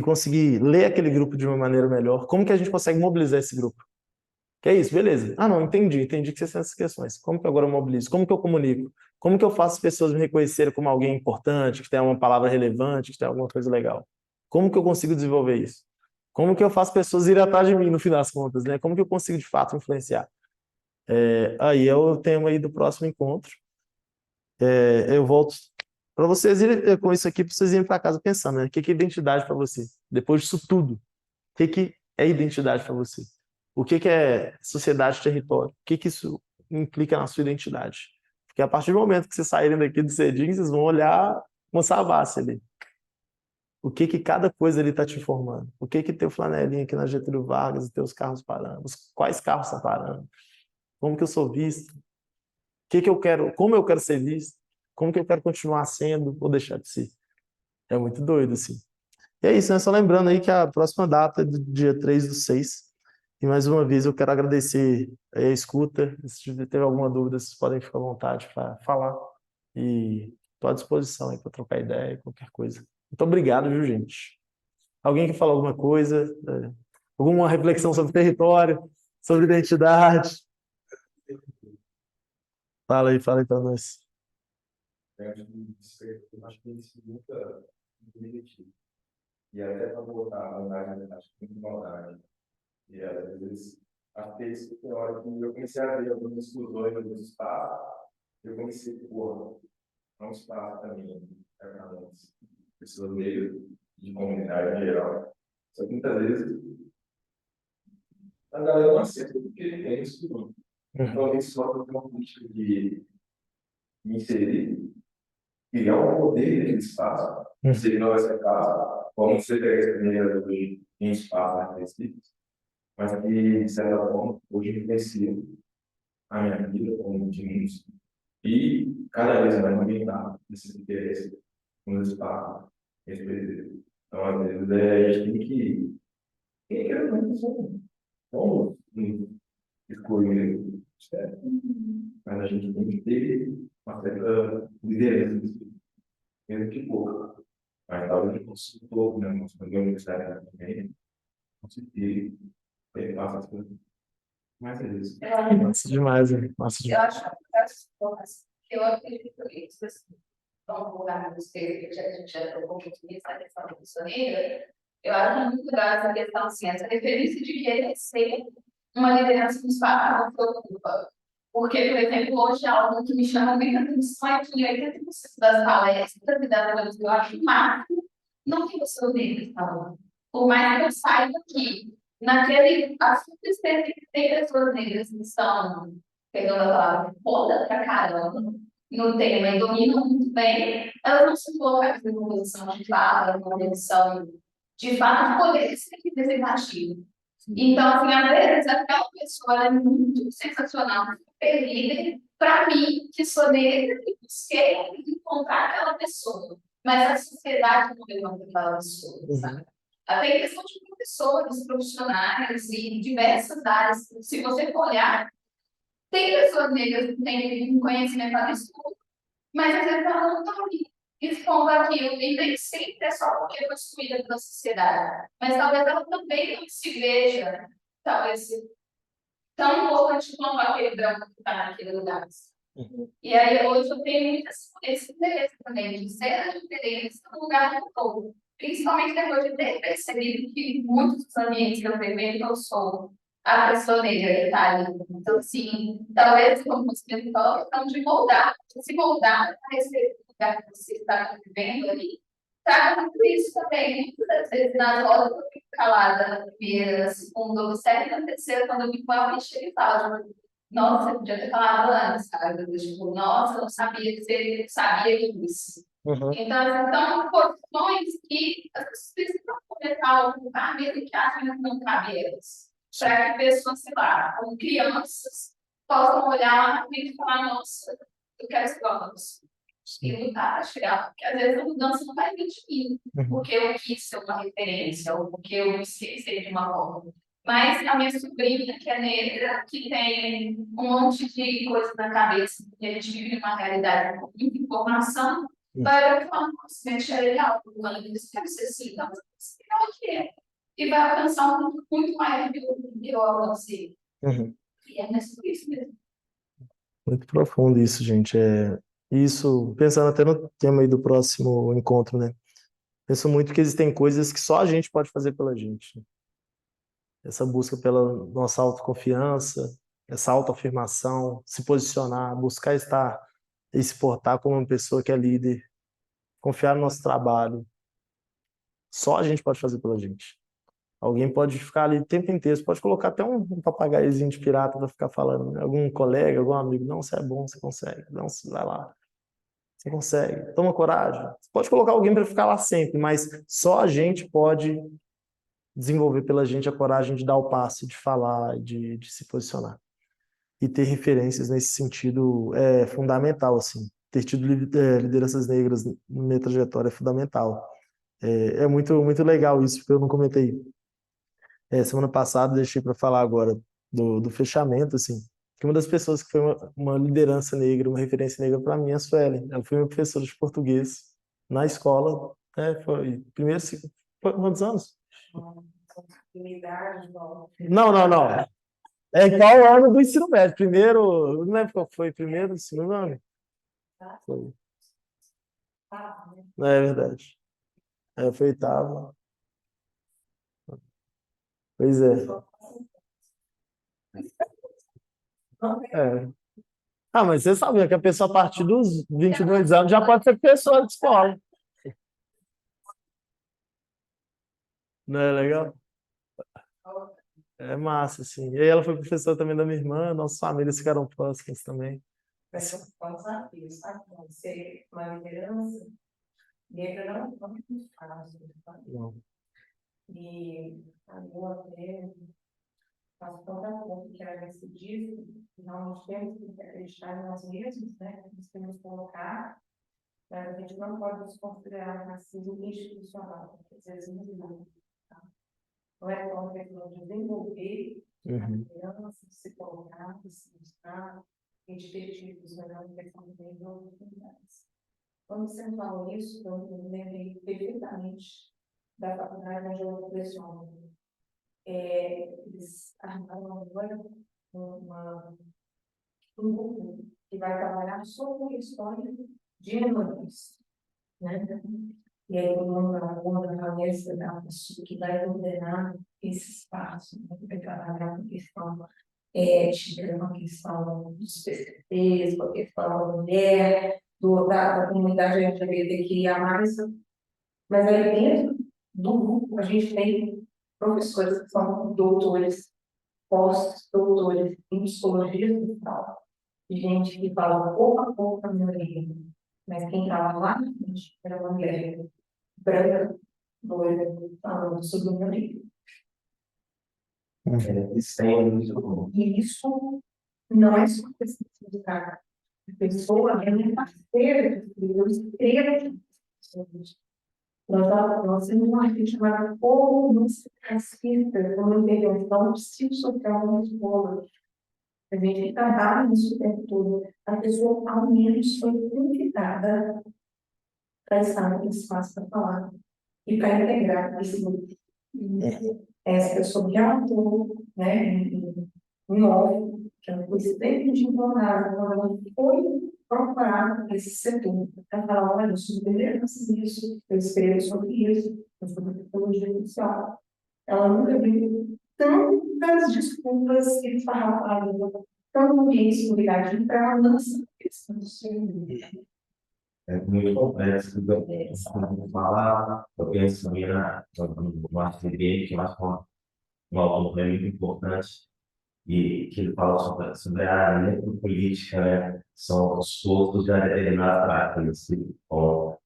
conseguir ler aquele grupo de uma maneira melhor, como que a gente consegue mobilizar esse grupo? Que é isso, beleza. Ah, não, entendi que você tem essas questões. Como que agora eu mobilizo? Como que eu comunico? Como que eu faço as pessoas me reconhecerem como alguém importante, que tem uma palavra relevante, que tem alguma coisa legal? Como que eu consigo desenvolver isso? Como que eu faço pessoas irem atrás de mim, no fim das contas, né? Como que eu consigo, de fato, influenciar? Aí é o tema aí do próximo encontro. Eu volto para vocês irem com isso aqui, para vocês irem para casa pensando, né? O que que é identidade para você? Depois disso tudo, o que que é identidade para você? O que que é sociedade e território? O que que isso implica na sua identidade? Porque a partir do momento que vocês saírem daqui do cedinho, vocês vão olhar uma savassi ali. O que que cada coisa ali está te informando? O que que teu flanelinha aqui na Getúlio Vargas e teus carros parando? Quais carros estão parando? Como que eu sou visto? O que que eu quero? Como eu quero ser visto? Como que eu quero continuar sendo ou deixar de ser? É muito doido, assim. E é isso, né? Só lembrando aí que a próxima data é do dia 3/6. E mais uma vez eu quero agradecer aí a escuta. Se teve alguma dúvida, vocês podem ficar à vontade para falar. E estou à disposição aí para trocar ideia, qualquer coisa. Muito obrigado, viu, gente? Alguém que fala alguma coisa? Alguma reflexão sobre território, sobre identidade? Fala aí para nós. Eu acho que isso nunca negativo. E até para voltar a maldade, acho que tem maldade. E às vezes, acho que é isso que tem hora que eu comecei a ver algumas exclusões dos espaços, eu comecei, porra, não espaço também, pessoas meio de comunidade em geral. Só que muitas vezes a galera não aceita porque tem exclusão. Então, isso só tem uma política de inserir, criar um poder naquele espaço, inserir não vai ser casa, como você pega essa maneira hoje em espaço específicos, mas que, de certa forma, hoje influencia a minha vida como de muitos. E cada vez mais aumentar esse interesse nos espaços, esse desejo. Então, às vezes, a gente tem que. Quem quer não, vamos excluir, certo? Mas a gente tem que ter uma certa liderança, mesmo que pouca. Mas talvez o consultor, né, nosso universitário também, conseguir passa as coisas. Mas é isso. Massa demais, hein? Massa Eu demais. acho que as formas que eu acredito que isso, assim, vamos lugar nos textos que a gente já trocou muito nisso, a questão da missioneira, eu acho muito legal essa questão, assim, essa referência de querer ser uma liderança dos patrões que ocupa. Porque, por exemplo, hoje algo que me chama muita atenção é que 80% das palestras e das coisas que eu acho máximo não tem pessoas negras falando. Por mais que eu saiba que naquele assunto específico tem pessoas negras que estão, pegando a palavra, foda pra caramba no tema e dominam muito bem, elas não se colocam em uma posição de fala, uma posição de fato de poder ser representativo. Então, assim, às vezes aquela pessoa ela é muito sensacional, super líder, para mim, que sou negra, e busquei encontrar aquela pessoa. Mas a sociedade não levanta aquela pessoa, sabe? Até em questão de professores, profissionais e diversas áreas. Se você for olhar, tem pessoas negras que têm um conhecimento absurdo, mas às vezes ela não está ali expondo aquilo, e nem sempre é só porque foi excluída pela sociedade, mas talvez ela também não se veja, talvez, tão importante quanto aquele branco que está naquele lugar. E aí hoje eu tenho esse interesse também de ser a diferença no lugar do todo. Principalmente depois de ter percebido que muitos dos ambientes que eu frequento eu sou a pessoa negra que está ali. Então, assim, talvez como espiritual, questão de moldar, de se moldar a respeito do lugar que você está vivendo ali. Traga muito isso também. Muitas vezes nas rodas eu fico calada na primeira, na segunda, observe na terceira, quando eu me falo, ele fala. Nossa, você podia ter falado antes, sabe? Tipo, nossa, eu não sabia que você sabia disso. Uhum. Então, são porções que as pessoas precisam começar a ocupar, mesmo que achem que não cabe elas. Para que pessoas, sei lá, como crianças, possam olhar lá e falar, nossa, eu quero ser igual a você. E lutar para chegar. Porque às vezes a mudança não vai vir de mim, porque eu quis ser uma referência, ou porque eu quis ser de uma forma. Mas a minha sobrinha, que é negra, que tem um monte de coisa na cabeça, porque a gente vive numa realidade com muita informação, vai ver que fala, nossa, gente, é legal, quando eu disse, quero ser assim, então, o que é? E vai alcançar um mundo muito maior do que eu alcancei. Uhum. E é mais por isso mesmo. Muito profundo isso, gente. Isso, pensando até no tema aí do próximo encontro, né? Penso muito que existem coisas que só a gente pode fazer pela gente, né? Essa busca pela nossa autoconfiança, essa autoafirmação, se posicionar, buscar estar e se portar como uma pessoa que é líder, confiar no nosso trabalho. Só a gente pode fazer pela gente. Alguém pode ficar ali o tempo inteiro, você pode colocar até um papagaiozinho de pirata para ficar falando, né? Algum colega, algum amigo, não, você é bom, você consegue, não, vai lá, você consegue, toma coragem. Você pode colocar alguém para ficar lá sempre, mas só a gente pode desenvolver pela gente a coragem de dar o passo, de falar, de se posicionar. E ter referências nesse sentido é fundamental, assim. Ter tido lideranças negras na minha trajetória é fundamental. É muito, muito legal isso, porque eu não comentei. Semana passada, deixei para falar agora do fechamento, assim. Que uma das pessoas que foi uma liderança negra, uma referência negra para mim é a Suelen. Ela foi minha professora de português na escola. Foi primeiro, segundo, foi quantos anos? Não, não, não. É igual o ano do ensino médio. Primeiro, não lembro qual foi, primeiro, segundo ano? Foi. Não é verdade. Foi oitavo. Pois é. É. Ah, mas você sabia que a pessoa a partir dos 22 anos já pode ser professora de escola. Não é legal? É massa, assim. E aí ela foi professora também da minha irmã, nossas famílias ficaram próximas também. Vai ser um desafio, sabe? Ser uma liderança negra não é muito fácil. Não. E agora até faço tanta conta que era nesse disco, nós temos que acreditar em nós mesmos, né? Nós temos que colocar, mas a gente não pode nos considerar racismo institucional, porque às vezes não. Tá? Não é só uma questão de desenvolver a criança, de se colocar, de se mostrar, e de ter títulos, mas é uma questão de ter oportunidades. Quando você falou isso, eu me lembrei perfeitamente da faculdade onde eu leciono. Eles armaram agora um grupo que vai trabalhar sobre a história de Hernandes, né? E aí, uma cabeça da pessoa que vai ordenar esse espaço, né? Vai trabalhar com a questão ética, com a questão dos PCTs, com a questão da mulher, da comunidade LGBTQIA+. Mas aí dentro do grupo, a gente tem professores que são doutores, pós-doutores em psicologia social, gente que fala pouco a pouco a minha língua, mas quem estava lá na frente era uma mulher branca, loira, falando sobre a minha língua. Isso é muito bom. E isso não é só questão de cara. A pessoa é minha parceira, eu escrevo. Nós temos uma arte chamada comunicação racista, uma intervenção psicossocial na escola. A gente trabalha nisso o tempo todo. A pessoa, ao menos, foi convidada para estar no espaço para falar e para integrar esse grupo. Essa pessoa já atuou, né, em off, que ela foi extremamente empolgada quando ela foi procurar esse setor, para falar, olha, eu sou liderança disso, eu escrevo sobre isso, eu sou da tecnologia social. Ela nunca viu tantas desculpas esfarrapadas, tão ambiente de cuidado para ela não saber questão do seu amigo. É muito complexo, como falar, eu penso também no Arthur que é um autor muito importante, e que ele fala sobre a necropolítica, né? São os postos de determinadas práticas, que vão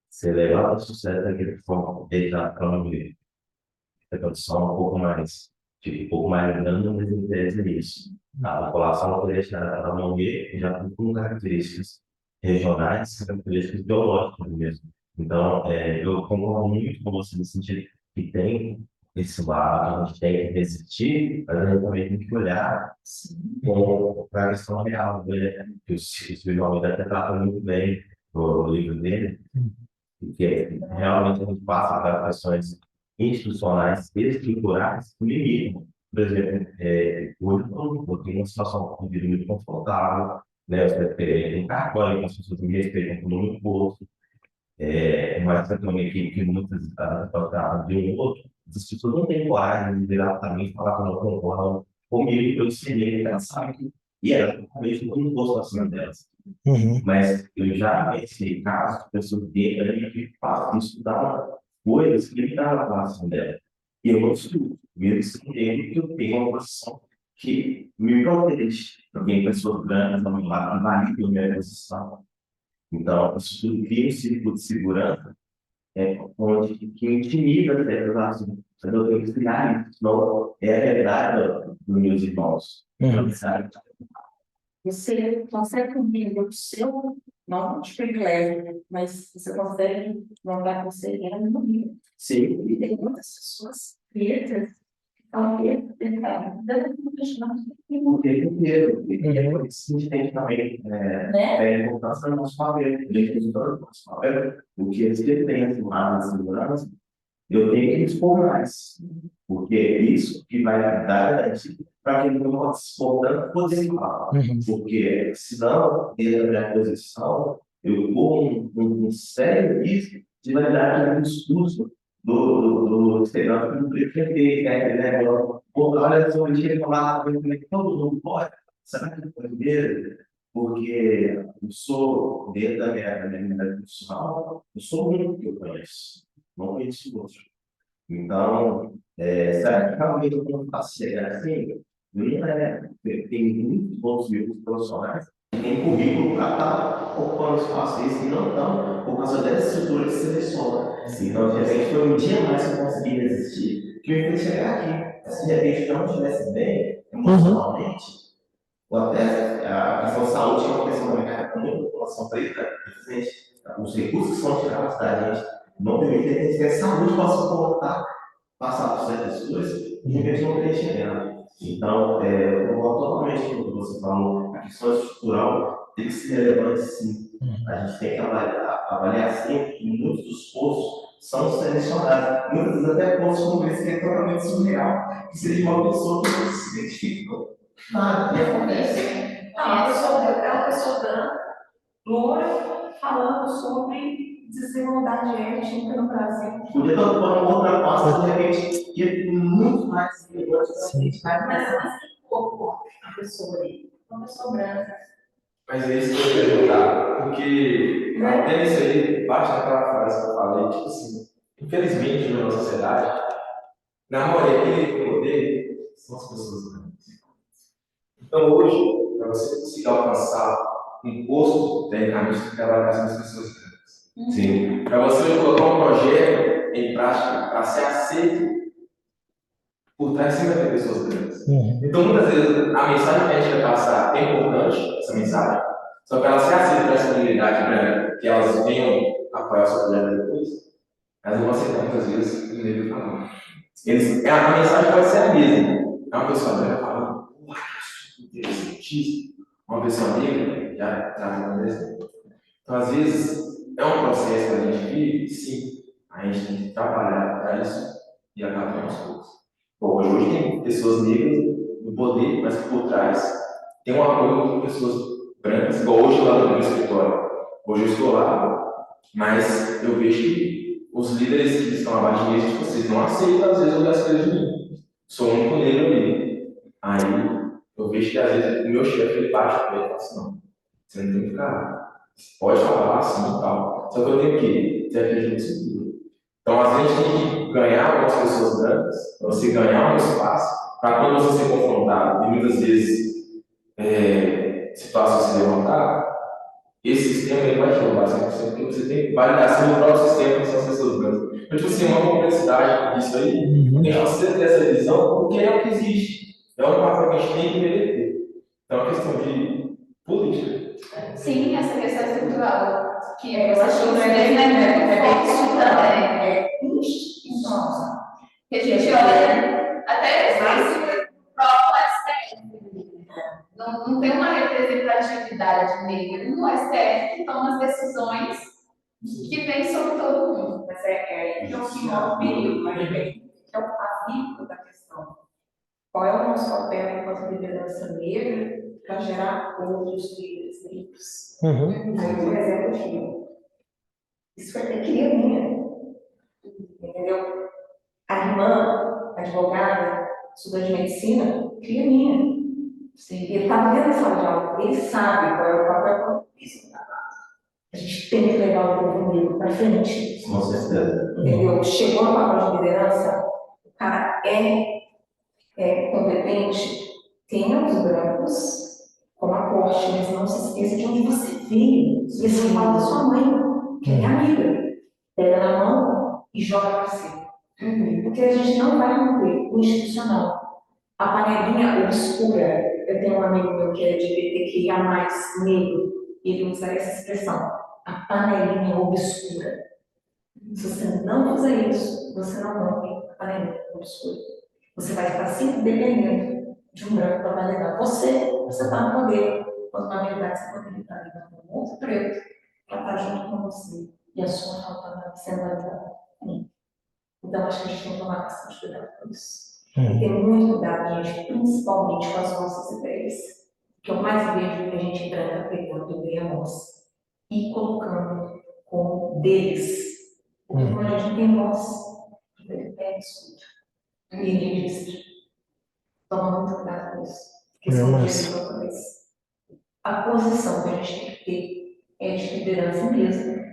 ser levados ao sucesso daquele que vão deixar para de produção um pouco mais, tipo, um pouco mais grande, mas interessa nisso. A população não poderia chegar a morrer já com características regionais, características biológicas mesmo. Então, eu concordo muito com você no sentido que tem esse lado, a gente tem que resistir, mas a gente também tem que olhar para a questão real, né? Que o Silvio Almeida até trata muito bem no livro dele, que realmente a gente passa para questões institucionais, estruturais, que limitam. Por exemplo, hoje eu tenho uma situação de vida muito confortável, né? Eu tenho um cartório com as pessoas que me respeitam por muito pouco, mas também que muitas vezes de um outro, as pessoas não têm coragem de virar para mim e falar que não concordam comigo, eu ensinei que elas sabem que, e era mesmo não gosto acima delas. Mas eu já pensei casos de pessoas dentro que fazem estudar coisas que limitaram a relação dela. E eu não estudo, mesmo entendo que eu tenho uma posição que me protege. Eu tenho pessoas grandes ao meu lado que validam a minha posição. Então, eu estudo cria um círculo de segurança onde que intimida certas ações. Eu tenho que criar isso, senão é a realidade dos meus irmãos. Então, sabe? Você consegue compreender o seu, não de privilégio, mas você consegue notar que você é um amigo. Sim. E tem muitas pessoas pretas que estão pretas, O tempo inteiro. E é por isso que a gente tem também a importância do nosso papel, dentro do nosso papel, o que eles têm lá na segurança, eu tenho que expor mais, porque é isso que vai dar garantia para que ele não possa se expor tanto poder falar. Porque senão, dentro da minha posição, eu corro um sério risco de vai dar um discurso do estereótipo do prefeito, né? Aquele negócio, pô, olha só, ele chega lá, todo mundo pode, será que é primeiro? Porque eu sou, dentro da minha unidade profissional, eu sou o único que eu conheço, não conheço outro. Então, será que realmente eu não faço chegar assim? Não é, tem muitos bons grupos profissionais que têm currículo para estar ocupando espaço desse e não estão por causa dessa estrutura que seleciona. Então, de repente, foi um dia mais que eu consegui resistir, que eu ia chegar aqui. Se de repente eu não estivesse bem emocionalmente, ou até a questão de saúde, que é uma questão da minha carreira, com muita população preta, infelizmente, os recursos que são tirados da gente não permitem que a gente tenha saúde para suportar, passar por certas coisas, e a gente não tem chegado. Então, eu concordo totalmente com o que você falou, a questão estrutural tem que ser relevante, sim. A gente tem que avaliar sempre que muitos dos postos são selecionados, muitas vezes até postos como esse que é totalmente surreal, que seja uma pessoa que não se identifica. Nada, e acontece. Não, é uma pessoa branca, loura, falando sobre desigualdade étnica no Brasil. Podia estar ocupando outra pasta, de repente, que é muito mais relevante. Mas pouco a pessoa ali, uma pessoa branca. Mas é isso que eu ia perguntar, porque até isso aí bate naquela frase que eu falei, tipo assim, infelizmente na nossa sociedade, na maioria do poder são as pessoas brancas. Então hoje, para você conseguir alcançar um posto, tecnicamente, tem que trabalhar com as pessoas brancas. Sim. Para você colocar um projeto em prática, para ser aceito, por trás sempre vai ter pessoas brancas. Então, muitas vezes, a mensagem que a gente vai passar é importante, essa mensagem, só que ela se aceita para essa comunidade branca, que elas venham apoiar o seu projeto depois, elas não vão aceitar muitas vezes o negro falando. A mensagem pode ser a mesma. É uma pessoa branca falando, uau, interessantíssimo. Uma pessoa negra já traz um exemplo. Então, às vezes, é um processo que a gente vive, sim, a gente tem que trabalhar para isso e acabar aos poucos. Bom, hoje tem pessoas negras no poder, mas que por trás tem um apoio de pessoas brancas, igual hoje lá no meu escritório. Hoje eu estou lá, mas eu vejo que os líderes que estão abaixo de mim, tipo, vocês não aceitam às vezes olhar as coisas de mim. Sou o único negro ali. Aí eu vejo que às vezes o meu chefe ele bate para ele e fala assim, não, você não tem que ficar. Você pode falar assim e tal. Só que eu tenho que ter aquele disciplina. Então, às vezes, a gente tem que ganhar algumas pessoas brancas, para você ganhar um espaço, para quando você ser confrontado, e muitas vezes situações se levantar, esse sistema ele vai te roubar 100%, porque você tem validação do próprio sistema que são as pessoas brancas. Então, tipo assim, uma complexidade disso aí, porque a gente precisa ter essa visão, porque é o que existe. É um papel que a gente tem que merecer. Então, é uma questão de política. Sim, essa questão estrutural, que Eu acho que não é é bem forte também. é institucional. Que a gente olha até o próprio STF. Não tem uma representatividade negra no STF que toma as decisões que vêm sobre todo mundo. Mas é aí que eu que moro o perigo, mas que é o pavio da questão. Qual é o nosso papel enquanto liderança negra para gerar outros líderes negros? Aí, por exemplo, aqui, isso é cria minha, entendeu? A irmã, advogada, estudante de medicina, cria minha. Sim. Ele está dentro da sala de aula, ele sabe qual é o papel político da base. A gente tem que levar o povo negro para frente. Com certeza. Entendeu? Chegou no papel de liderança, o cara é competente, tenha os brancos como a corte, mas não se esqueça de onde você veio. E esse fala da sua mãe, que é minha amiga. Pega na mão e joga para cima. Porque a gente não vai romper o institucional. A panelinha obscura, eu tenho um amigo meu que é LGBTQIA+, negro, e ele usa essa expressão, a panelinha obscura. Se você não fizer isso, você não rompe a panelinha obscura. Você vai estar sempre dependendo de um branco para validar você está no poder, quando na verdade você poderia estar lidando com um outro preto para estar junto com você, e a sua falta está sendo validada. Então, acho que a gente tem que tomar bastante cuidado com isso. E ter muito cuidado, gente, principalmente com as nossas ideias. O que eu mais vejo é que a gente branca pegando ideia nossa e colocando como deles. Porque quando a gente não tem voz, ele pega e escuta. E ele registra. Toma muito cuidado com isso. Porque são diretores. A posição que a gente tem que ter é de liderança mesmo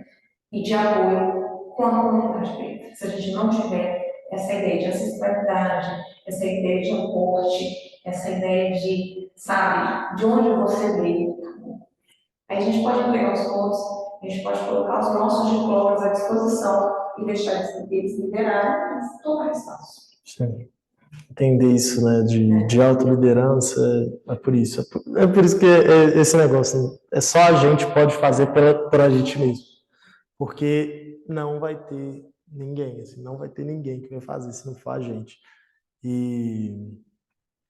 e de apoio com a comunidade preta. Se a gente não tiver essa ideia de ancestralidade, essa ideia de aporte, essa ideia de, sabe, de onde você veio. Aí a gente pode entregar os pontos, a gente pode colocar os nossos diplomas à disposição e deixar eles liderarem, mas tomar espaço. Sim. Entender isso, né, de autoliderança, é por isso. É por isso que esse negócio, né, é só a gente pode fazer por a gente mesmo. Porque não vai ter ninguém, assim, não vai ter ninguém que vai fazer se não for a gente. E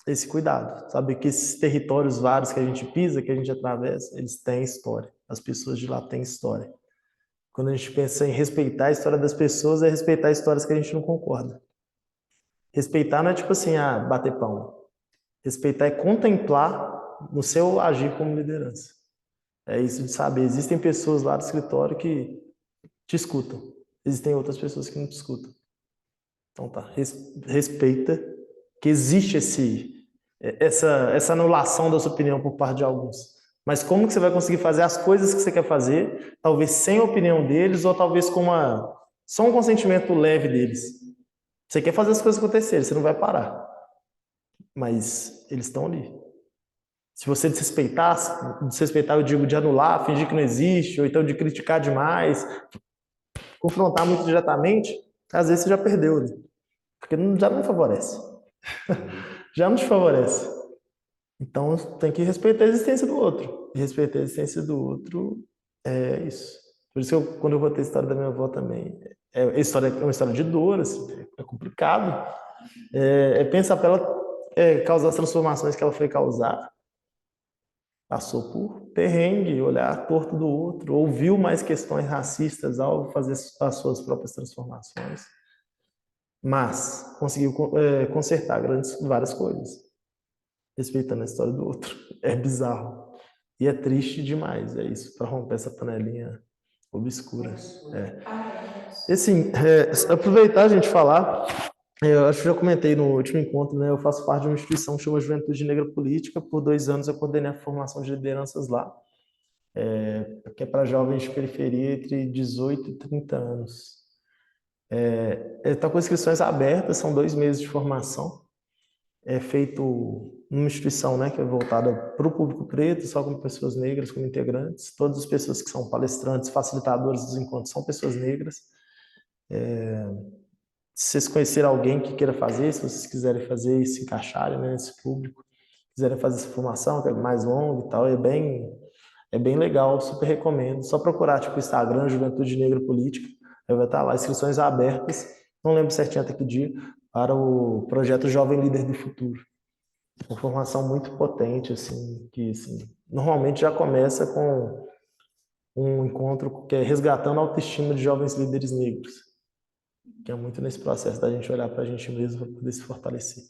esse cuidado, sabe? Que esses territórios vários que a gente pisa, que a gente atravessa, eles têm história. As pessoas de lá têm história. Quando a gente pensa em respeitar a história das pessoas, é respeitar histórias que a gente não concorda. Respeitar não é tipo assim, bater palma. Respeitar é contemplar no seu agir como liderança. É isso de saber. Existem pessoas lá do escritório que te escutam. Existem outras pessoas que não te escutam. Então tá, respeita que existe essa anulação da sua opinião por parte de alguns. Mas como que você vai conseguir fazer as coisas que você quer fazer, talvez sem a opinião deles, ou talvez com só um consentimento leve deles. Você quer fazer as coisas acontecerem, você não vai parar. Mas eles estão ali. Se você desrespeitar, eu digo de anular, fingir que não existe, ou então de criticar demais, confrontar muito diretamente, às vezes você já perdeu, né? Porque já não favorece. Já não te favorece. Então tem que respeitar a existência do outro. E respeitar a existência do outro é isso. Por isso que quando eu contei a história da minha avó também, é uma história de dor, assim, é complicado. Pensar para ela causar as transformações que ela foi causar. Passou por perrengue, olhar torto do outro, ouviu mais questões racistas ao fazer as suas próprias transformações. Mas conseguiu consertar várias coisas. respeitando a história do outro. É bizarro. E é triste demais, é isso, para romper essa panelinha obscura. E assim, aproveitar a gente falar, eu acho que já comentei no último encontro, né? Eu faço parte de uma instituição que chama Juventude Negra Política. Por 2 anos eu coordenei a formação de lideranças lá, que é para jovens de periferia entre 18 e 30 anos. Está com inscrições abertas, são 2 meses de formação. É feito numa instituição, né, que é voltada para o público preto, só com pessoas negras como integrantes. Todas as pessoas que são palestrantes, facilitadores dos encontros são pessoas negras. Se vocês conhecerem alguém que queira fazer, se vocês quiserem fazer e se encaixarem, né, nesse público, quiserem fazer essa formação, que é mais longa e tal, é bem legal, super recomendo. Só procurar, tipo, Instagram, Juventude Negra Política, aí vai estar lá, inscrições abertas, não lembro certinho até que dia, para o projeto Jovem Líder do Futuro. Uma formação muito potente, assim, que assim, normalmente já começa com um encontro que é resgatando a autoestima de jovens líderes negros, que é muito nesse processo da gente olhar para a gente mesmo para poder se fortalecer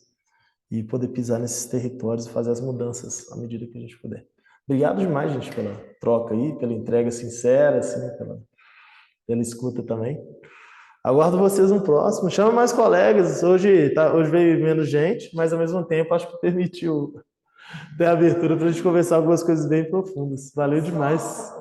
e poder pisar nesses territórios e fazer as mudanças à medida que a gente puder. Obrigado demais, gente, pela troca aí, pela entrega sincera, assim, pela escuta também. Aguardo vocês no próximo. Chama mais colegas. Hoje veio menos gente, mas ao mesmo tempo acho que permitiu ter abertura para a gente conversar algumas coisas bem profundas. Valeu demais.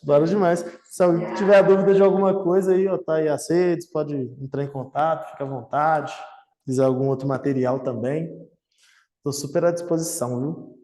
Valeu demais. Se alguém tiver dúvida de alguma coisa aí, ó, tá aí as redes, pode entrar em contato, fica à vontade. Se quiser algum outro material também. Estou super à disposição, viu?